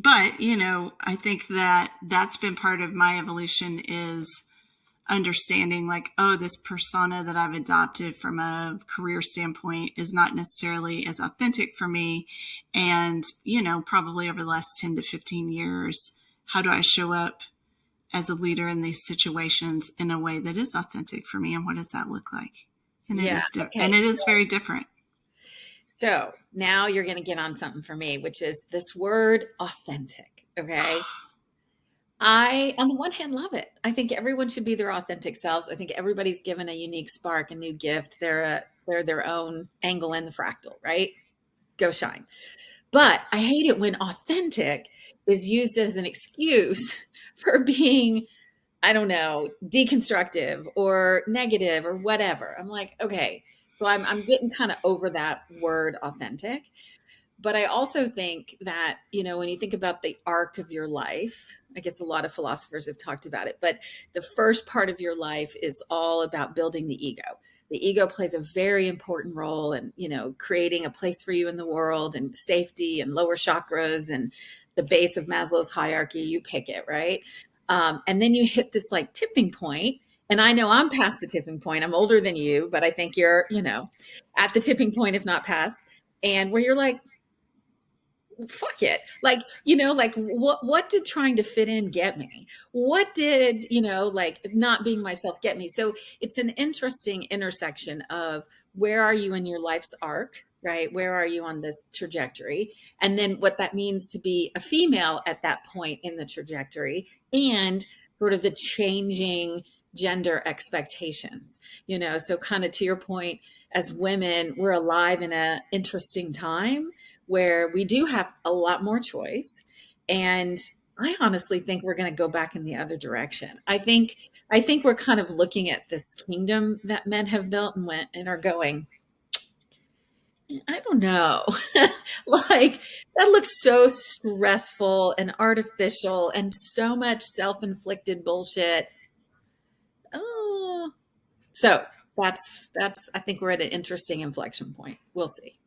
But, you know, I think that's been part of my evolution, is understanding like, oh, this persona that I've adopted from a career standpoint is not necessarily as authentic for me. And, you know, probably over the last 10 to 15 years, how do I show up as a leader in these situations in a way that is authentic for me? And what does that look like? And it is very different. So now you're going to get on something for me, which is this word authentic. Okay. I, on the one hand, love it. I think everyone should be their authentic selves. I think everybody's given a unique spark, a new gift. They're their own angle in the fractal, right? Go shine. But I hate it when authentic is used as an excuse for being, I don't know, deconstructive or negative or whatever. I'm like, okay, so I'm getting kind of over that word authentic. But I also think that, when you think about the arc of your life, I guess a lot of philosophers have talked about it, but the first part of your life is all about building the ego. The ego plays a very important role in, creating a place for you in the world and safety and lower chakras and the base of Maslow's hierarchy. You pick it, right? And then you hit this like tipping point. And I know I'm past the tipping point. I'm older than you, but I think you're, at the tipping point, if not past. And where you're like, fuck it, like, like what did trying to fit in get me? What did, like not being myself get me? So it's an interesting intersection of where are you in your life's arc, right? Where are you on this trajectory, and then what that means to be a female at that point in the trajectory, and sort of the changing gender expectations, so kind of to your point, as women, we're alive in an interesting time where we do have a lot more choice. And I honestly think we're going to go back in the other direction. I think we're kind of looking at this kingdom that men have built and went and are going, I don't know. Like that looks so stressful and artificial and so much self-inflicted bullshit. Oh, so that's I think we're at an interesting inflection point. We'll see.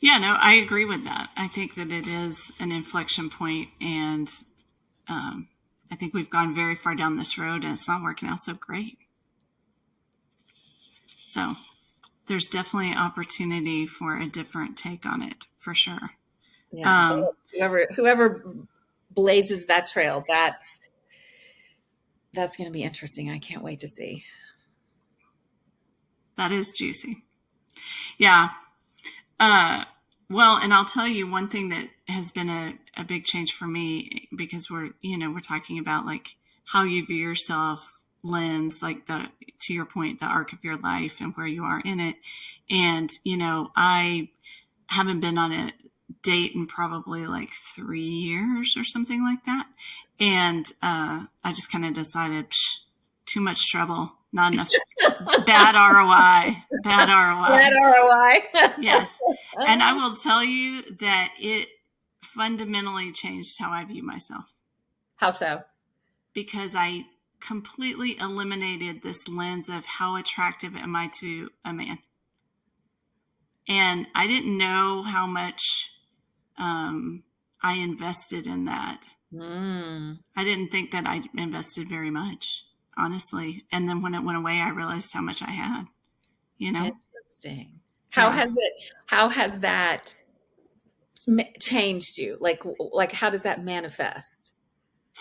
Yeah, no, I agree with that. I think that it is an inflection point, and I think we've gone very far down this road, and it's not working out so great. So there's definitely opportunity for a different take on it, for sure. Yeah, whoever blazes that trail, that's going to be interesting. I can't wait to see. That is juicy. Yeah. Well, and I'll tell you one thing that has been a big change for me, because we're talking about like how you view yourself lens, like to your point, the arc of your life and where you are in it. And, I haven't been on a date in probably like 3 years or something like that. And, I just kind of decided, too much trouble, not enough. Bad ROI. Bad ROI. Bad ROI. Yes. And I will tell you that it fundamentally changed how I view myself. How so? Because I completely eliminated this lens of how attractive am I to a man. And I didn't know how much I invested in that. I didn't think that I invested very much, honestly. And then when it went away, I realized how much I had, Interesting. How has that changed you? Like how does that manifest?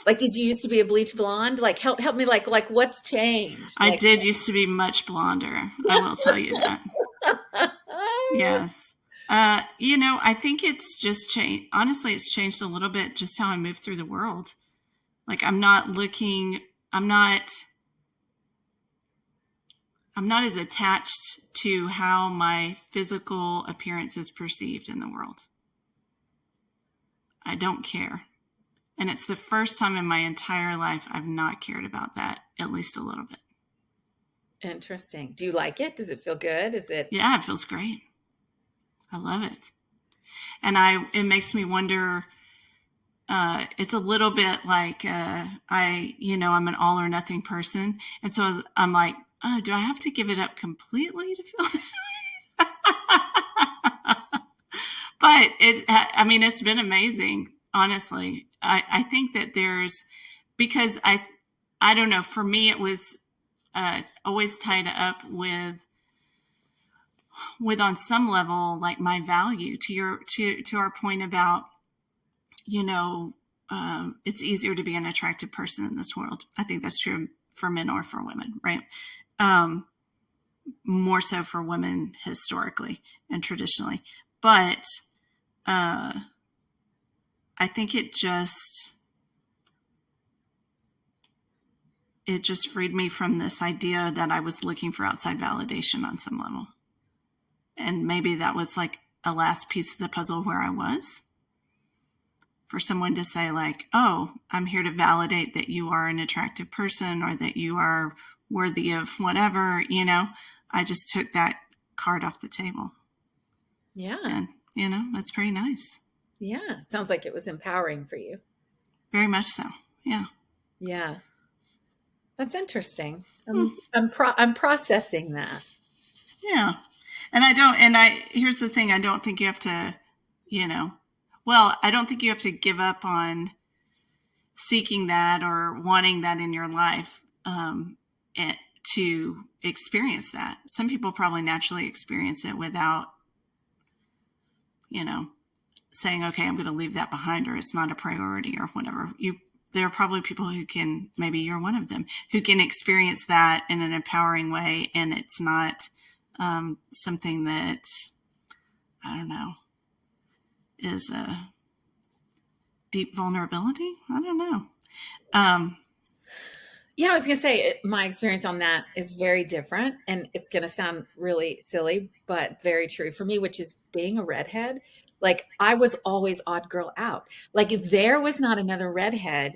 Like, did you used to be a bleach blonde? Like, help me. Like what's changed? I did used to be much blonder. I will tell you that. Yes. I think it's just changed. Honestly, it's changed a little bit just how I move through the world. Like I'm not as attached to how my physical appearance is perceived in the world. I don't care. And it's the first time in my entire life I've not cared about that, at least a little bit. Interesting. Do you like it? Does it feel good? Yeah, it feels great. I love it. And it makes me wonder, it's a little bit like, I'm an all or nothing person. And so I'm like, oh, do I have to give it up completely to feel this way? But it's been amazing, honestly. I think that because I don't know, for me, it was always tied up with on some level, like my value to our point about, it's easier to be an attractive person in this world. I think that's true for men or for women, right? More so for women historically and traditionally. But I think it just it just freed me from this idea that I was looking for outside validation on some level. And maybe that was like a last piece of the puzzle where I was. For someone to say like, oh, I'm here to validate that you are an attractive person or that you are worthy of whatever, you know, I just took that card off the table. Yeah. And, you know, that's pretty nice. Yeah. Sounds like it was empowering for you. Very much so. Yeah. Yeah. That's interesting. I'm processing that. Yeah. And here's the thing. I don't think you have to, you know, I don't think you have to give up on seeking that or wanting that in your life to experience that. Some people probably naturally experience it without, you know, saying, okay, I'm going to leave that behind, or it's not a priority or whatever. There are probably people who can, maybe you're one of them, who can experience that in an empowering way. And it's not something that, I don't know, is a deep vulnerability. I don't know. Yeah, I was going to say my experience on that is very different, and it's going to sound really silly, but very true for me, which is being a redhead. Like, I was always odd girl out. Like, there was not another redhead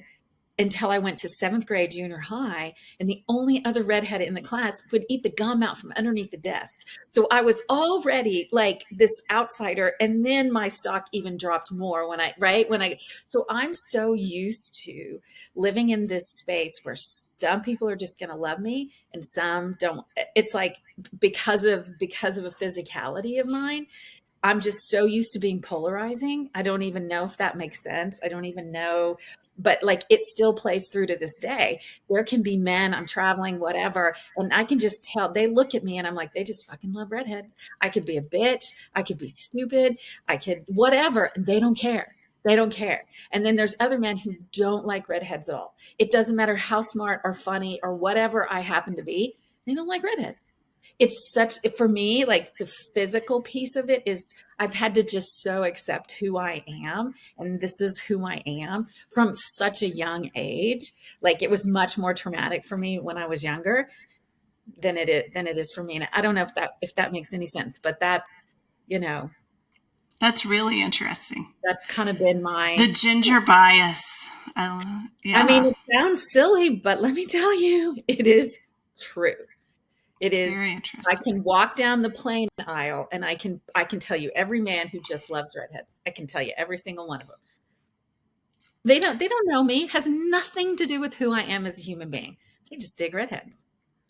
until I went to 7th grade junior high, and the only other redhead in the class would eat the gum out from underneath the desk. So I was already like this outsider, and then my stock even dropped more so I'm so used to living in this space where some people are just going to love me and some don't. It's like because of a physicality of mine, I'm just so used to being polarizing. I don't even know if that makes sense. I don't even know, but like it still plays through to this day. There can be men, I'm traveling, whatever, and I can just tell, they look at me and I'm like, they just fucking love redheads. I could be a bitch. I could be stupid. I could whatever. And they don't care. They don't care. And then there's other men who don't like redheads at all. It doesn't matter how smart or funny or whatever I happen to be. They don't like redheads. It's for me, like the physical piece of it is I've had to just so accept who I am. And this is who I am from such a young age. Like it was much more traumatic for me when I was younger than it is for me. And I don't know if that makes any sense, but that's, that's really interesting. That's kind of been the ginger bias. Yeah. I mean, it sounds silly, but let me tell you, it is true. It is. Very interesting. I can walk down the plane aisle and I can tell you every man who just loves redheads. I can tell you every single one of them. They don't know me. It has nothing to do with who I am as a human being. They just dig redheads.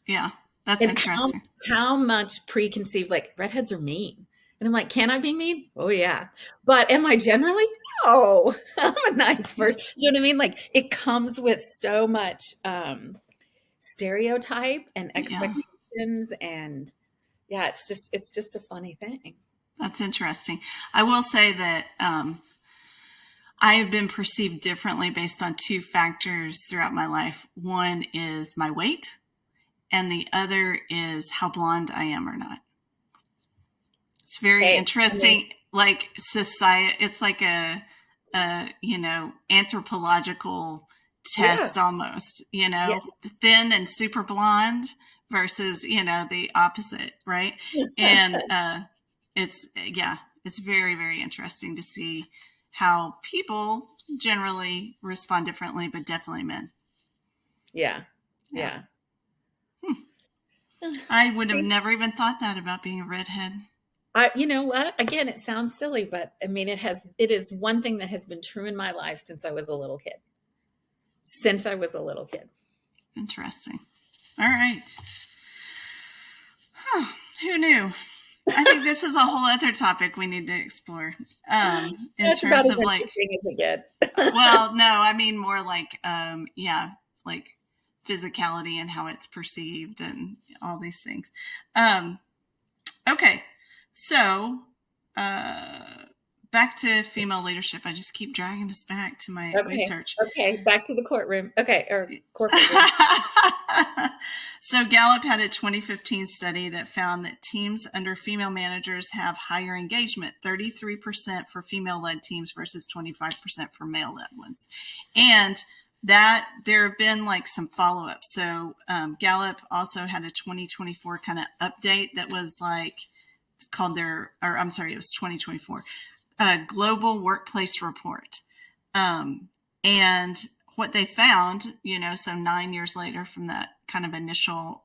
Yeah, that's interesting. How much preconceived, like redheads are mean. And I'm like, can I be mean? Oh yeah. But am I generally? No. I'm a nice person. Do you know what I mean? Like it comes with so much stereotype and expectations. And yeah, it's just a funny thing. That's interesting. I will say that I have been perceived differently based on two factors throughout my life. One is my weight, and the other is how blonde I am or not. It's very interesting. Like society, it's like a anthropological test almost, thin and super blonde versus, the opposite. Right. And it's very, very interesting to see how people generally respond differently, but definitely men. Yeah. I would have never even thought that about being a redhead. You know what? Again, it sounds silly, but I mean, it is one thing that has been true in my life since I was a little kid. Interesting. All right. Huh, who knew? I think this is a whole other topic we need to explore. In That's terms about of as interesting as it gets. Well, no, I mean more like, like physicality and how it's perceived and all these things. Okay. So, back to female leadership. I just keep dragging us back to my research. Okay, back to the courtroom. Okay, or corporate room. So Gallup had a 2015 study that found that teams under female managers have higher engagement, 33% for female-led teams versus 25% for male-led ones. And that there have been like some follow-up. So Gallup also had a 2024 kind of update that was like called their, or I'm sorry, it was 2024 Global Workplace Report. And what they found, so 9 years later from that kind of initial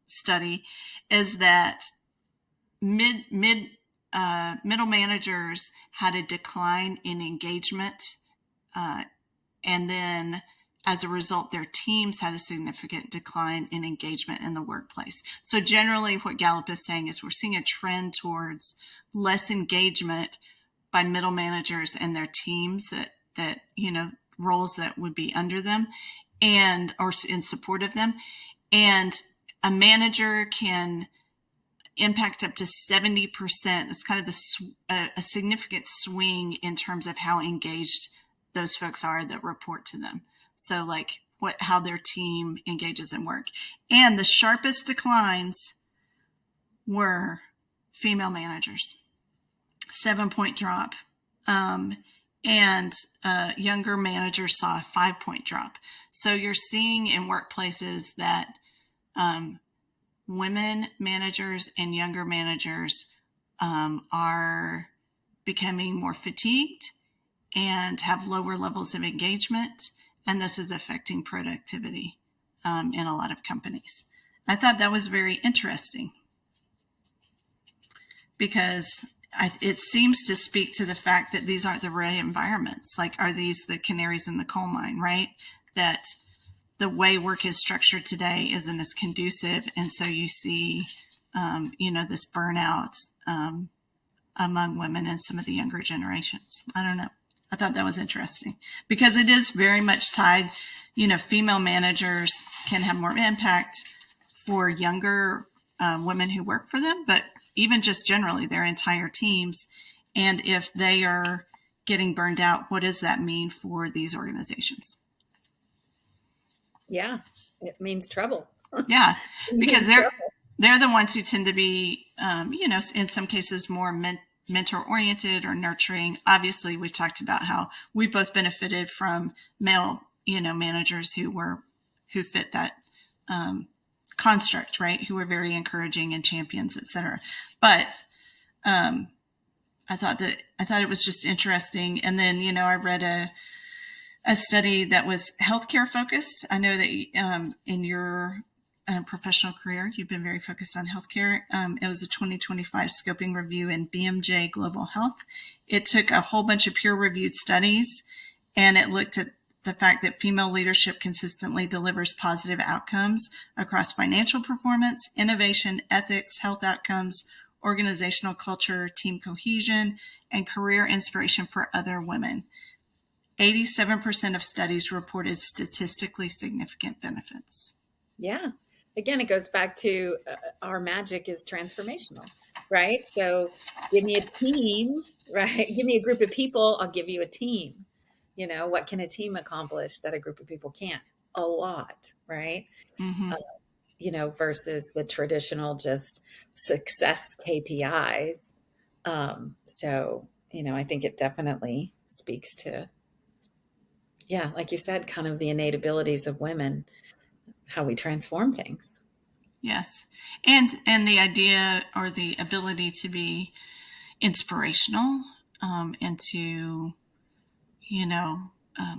study, is that middle managers had a decline in engagement, and then as a result, their teams had a significant decline in engagement in the workplace. So generally, what Gallup is saying is we're seeing a trend towards less engagement by middle managers and their teams that roles that would be under them and or in support of them. And a manager can impact up to 70%. It's kind of a significant swing in terms of how engaged those folks are that report to them. So like how their team engages in work. And the sharpest declines were female managers, 7-point drop. And younger managers saw a 5-point drop. So you're seeing in workplaces that women managers and younger managers are becoming more fatigued and have lower levels of engagement. And this is affecting productivity in a lot of companies. I thought that was very interesting because it seems to speak to the fact that these aren't the right environments. Like, are these the canaries in the coal mine, right? That the way work is structured today isn't as conducive. And so you see, this burnout among women and some of the younger generations. I don't know. I thought that was interesting because it is very much tied, female managers can have more impact for younger women who work for them, but even just generally their entire teams. And if they are getting burned out, what does that mean for these organizations? Yeah, it means trouble. Yeah, because they're the ones who tend to be, in some cases more mentor-oriented or nurturing. Obviously, we've talked about how we've both benefited from male, managers who fit that construct, right? Who were very encouraging and champions, et cetera. But I thought it was just interesting. And then, I read a study that was healthcare focused. I know that in your professional career, you've been very focused on healthcare. It was a 2025 scoping review in BMJ Global Health. It took a whole bunch of peer-reviewed studies, and it looked at the fact that female leadership consistently delivers positive outcomes across financial performance, innovation, ethics, health outcomes, organizational culture, team cohesion, and career inspiration for other women. 87% of studies reported statistically significant benefits. Yeah. Again, it goes back to our magic is transformational, right? So give me a team, right? Give me a group of people, I'll give you a team. What can a team accomplish that a group of people can't? A lot, right? Mm-hmm. Versus the traditional just success KPIs. So, I think it definitely speaks to, like you said, kind of the innate abilities of women, how we transform things. Yes. And the idea or the ability to be inspirational and to,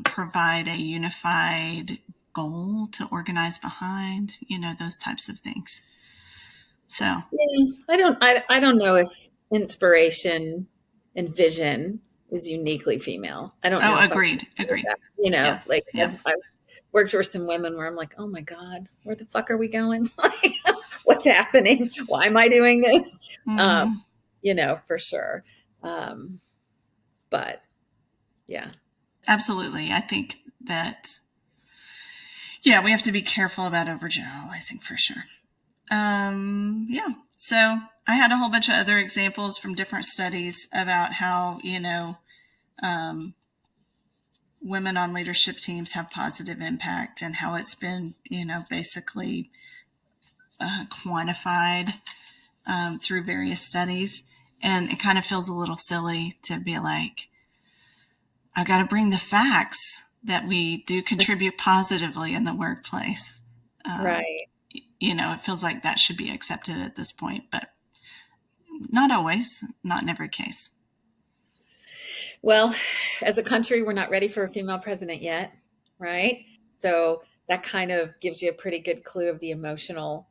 provide a unified goal to organize behind, those types of things. So I don't know if inspiration and vision is uniquely femle. I don't know. Oh, agreed. Yeah. I've worked with some women where I'm like, oh my God, where the fuck are we going? What's happening? Why am I doing this? Mm-hmm. For sure. But yeah. Absolutely. I think that, we have to be careful about overgeneralizing for sure. So I had a whole bunch of other examples from different studies about how, women on leadership teams have positive impact and how it's been, basically quantified through various studies. And it kind of feels a little silly to be like, I got to bring the facts that we do contribute positively in the workplace. Right. It feels like that should be accepted at this point, but not always, not in every case. Well, as a country, we're not ready for a female president yet, right? So that kind of gives you a pretty good clue of the emotional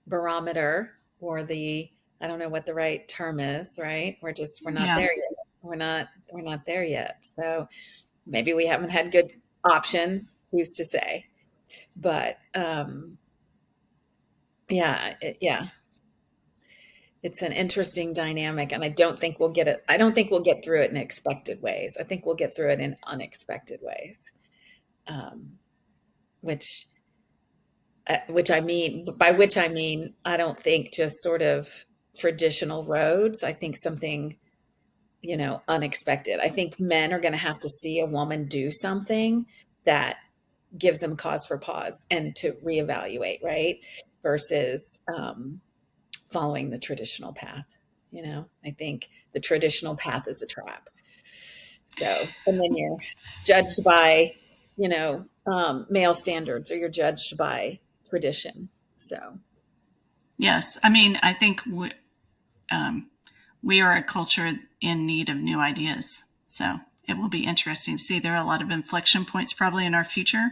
barometer, or I don't know what the right term is, right? We're not Yeah. there yet. We're not there yet. So maybe we haven't had good options, who's to say? But yeah, it's an interesting dynamic, and I don't think we'll get it. I don't think we'll get through it in expected ways. I think we'll get through it in unexpected ways, um, which I mean, by which I mean, I don't think just sort of traditional roads. I think something, unexpected. I think men are going to have to see a woman do something that gives them cause for pause and to reevaluate, right? Versus following the traditional path. I think the traditional path is a trap. So, and then you're judged by, male standards, or you're judged by tradition. So, Yes. I mean, I think we are a culture in need of new ideas. So it will be interesting to see. There are a lot of inflection points probably in our future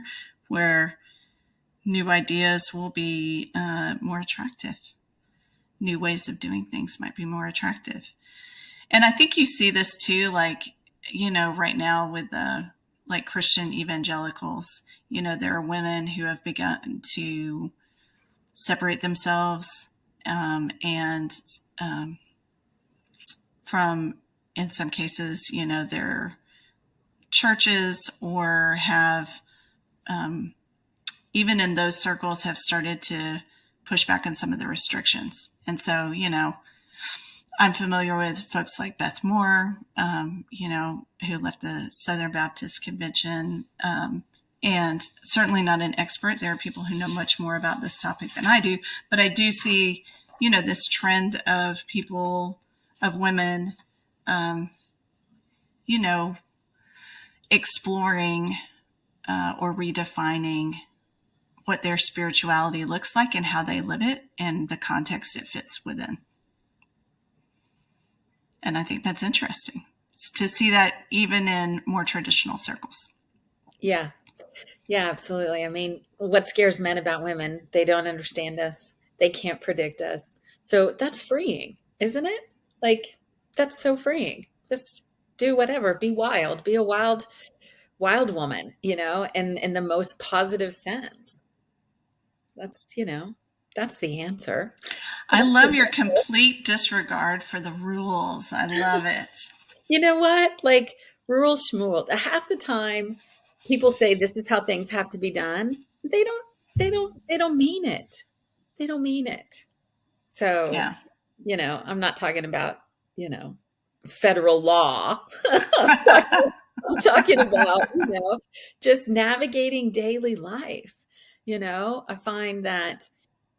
where new ideas will be more attractive. New ways of doing things might be more attractive. And I think you see this too, like, right now with like Christian evangelicals, there are women who have begun to separate themselves and from, in some cases, their churches, or have, even in those circles, have started to push back on some of the restrictions. And so, I'm familiar with folks like Beth Moore, who left the Southern Baptist Convention, and certainly not an expert. There are people who know much more about this topic than I do, but I do see, this trend of women, exploring or redefining what their spirituality looks like and how they live it and the context it fits within. And I think that's interesting to see that even in more traditional circles. yeah. Yeah, absolutely. I mean, what scares men about women? They don't understand us. They can't predict us. So that's freeing, isn't it? Like, that's so freeing. Just do whatever. Be wild. Be a wild woman, and in the most positive sense. That's the answer. I love your complete disregard for the rules. I love it. You know what? Like, rural schmool. Half the time people say this is how things have to be done. They don't mean it. They don't mean it. So, Yeah. I'm not talking about, federal law. I'm talking about, just navigating daily life. I find that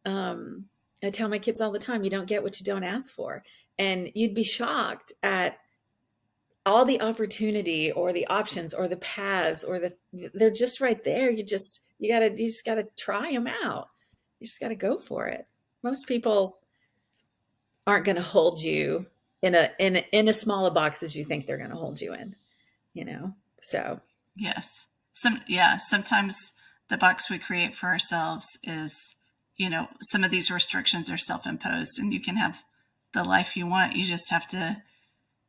I tell my kids all the time, you don't get what you don't ask for. And you'd be shocked at all the opportunity, or the options, or the paths, or they're just right there. You just gotta try them out. You just gotta go for it. Most people aren't going to hold you in a smaller box as you think they're going to hold you in, so Yes. Sometimes the box we create for ourselves is, some of these restrictions are self-imposed, and you can have the life you want. You just have to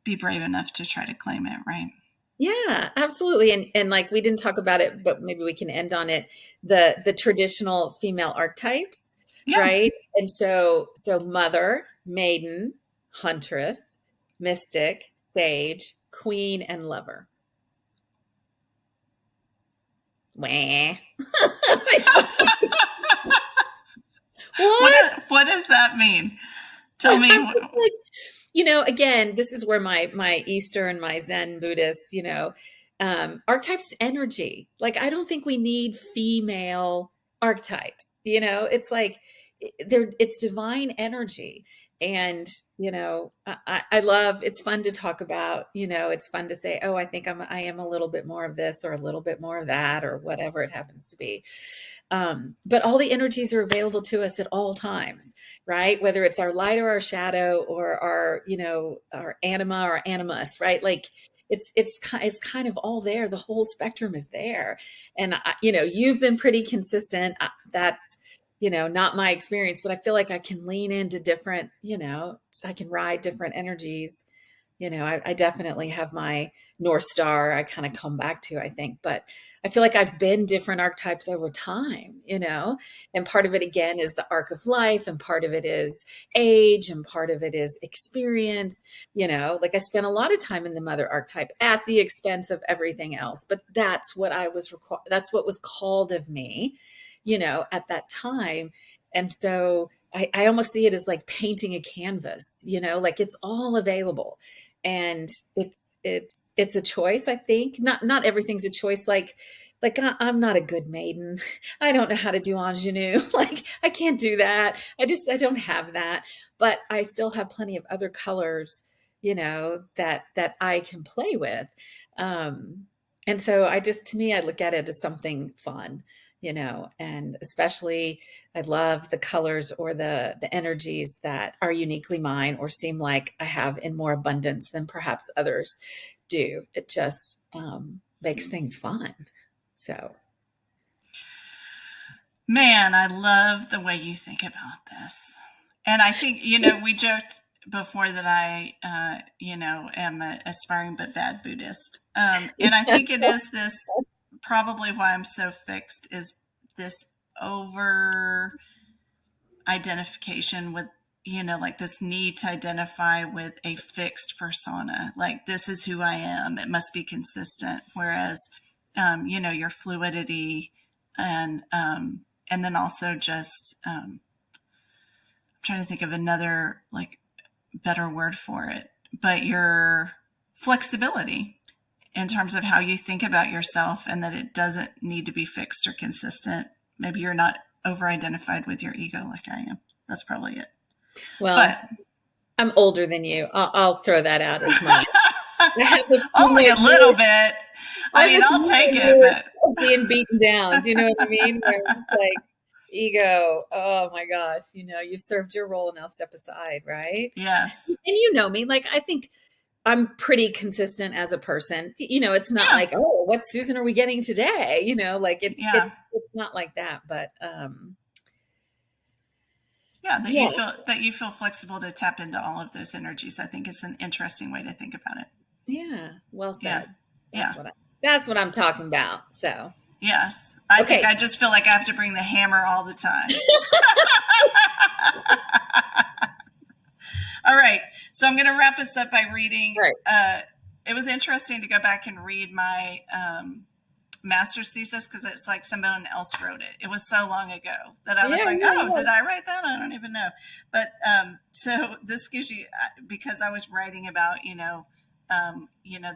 be brave enough to try to claim it, right? yeah, absolutely. And like, we didn't talk about it, but maybe we can end on it. The traditional female archetypes, Yeah. right? And so mother, maiden, huntress, mystic, sage, queen, and lover. Wah. What? What does that mean? Tell me. I'm just like, again, this is where my Eastern, my Zen Buddhist, archetypes energy. Like, I don't think we need female archetypes. It's like it's divine energy. And, I love, it's fun to talk about, it's fun to say, oh, I think I am a little bit more of this or a little bit more of that or whatever it happens to be. But all the energies are available to us at all times, right? Whether it's our light or our shadow or our anima or animus, right? Like it's kind of all there. The whole spectrum is there. And you've been pretty consistent. That's, not my experience, but I feel like I can lean into different, I can ride different energies. I definitely have my North Star I kind of come back to, I think, but I feel like I've been different archetypes over time, and part of it again is the arc of life, and part of it is age, and part of it is experience, like I spent a lot of time in the mother archetype at the expense of everything else, but that's what that's what was called of me, at that time. And so I almost see it as like painting a canvas, like it's all available. And it's a choice. I think not everything's a choice. Like I'm not a good maiden. I don't know how to do ingenue. Like I can't do that. I don't have that, but I still have plenty of other colors, that I can play with. And so to me, I look at it as something fun, and especially I love the colors or the energies that are uniquely mine or seem like I have in more abundance than perhaps others do. It just makes things fun. So. Man, I love the way you think about this. And I think, we joked before that I, am an aspiring but bad Buddhist. And I think it is this, probably why I'm so fixed is this over identification with, like this need to identify with a fixed persona. Like this is who I am. It must be consistent. Whereas, your fluidity and then also just, I'm trying to think of another like better word for it, but your flexibility in terms of how you think about yourself and that it doesn't need to be fixed or consistent. Maybe you're not over-identified with your ego like I am. That's probably it. Well, but I'm older than you. I'll throw that out as mine. Only a little bit. I mean, I'll take it, but being beaten down. Do you know what I mean? Where it's like ego. Oh my gosh. You've served your role and now step aside. Right. Yes. And me, like, I think I'm pretty consistent as a person. It's not like, oh, what Susan are we getting today? Like it's not like that, but, that you feel flexible to tap into all of those energies. I think it's an interesting way to think about it. Yeah. Well said. That's what I'm talking about. So. Yes. I think I just feel like I have to bring the hammer all the time. All right. So I'm going to wrap us up by reading. Right. It was interesting to go back and read my master's thesis because it's like someone else wrote it. It was so long ago that I was did I write that? I don't even know. But so this gives you, because I was writing about,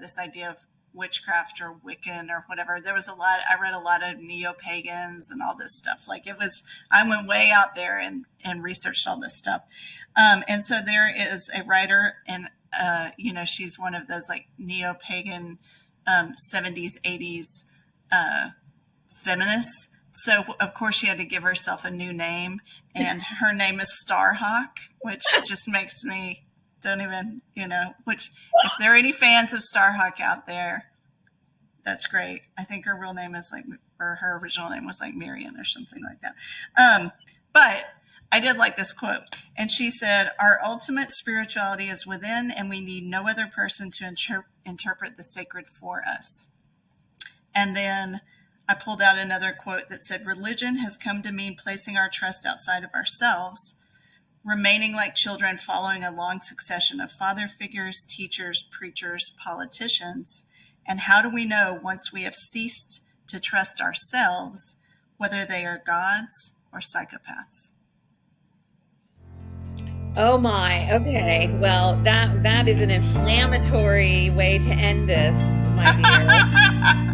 this idea of witchcraft or Wiccan or whatever. There was I read a lot of neo-pagans and all this stuff. Like I went way out there and researched all this stuff. And so there is a writer and, she's one of those like neo-pagan 70s, 80s feminists. So of course she had to give herself a new name, and her name is Starhawk, which just makes me don't even, which if there are any fans of Starhawk out there, that's great. I think her real name is her original name was like Marion or something like that. But I did like this quote. And she said, "Our ultimate spirituality is within, and we need no other person to interpret the sacred for us." And then I pulled out another quote that said, "Religion has come to mean placing our trust outside of ourselves, remaining like children following a long succession of father figures, teachers, preachers, politicians. And how do we know once we have ceased to trust ourselves, whether they are gods or psychopaths?" Oh my, okay. Well, that is an inflammatory way to end this, my dear.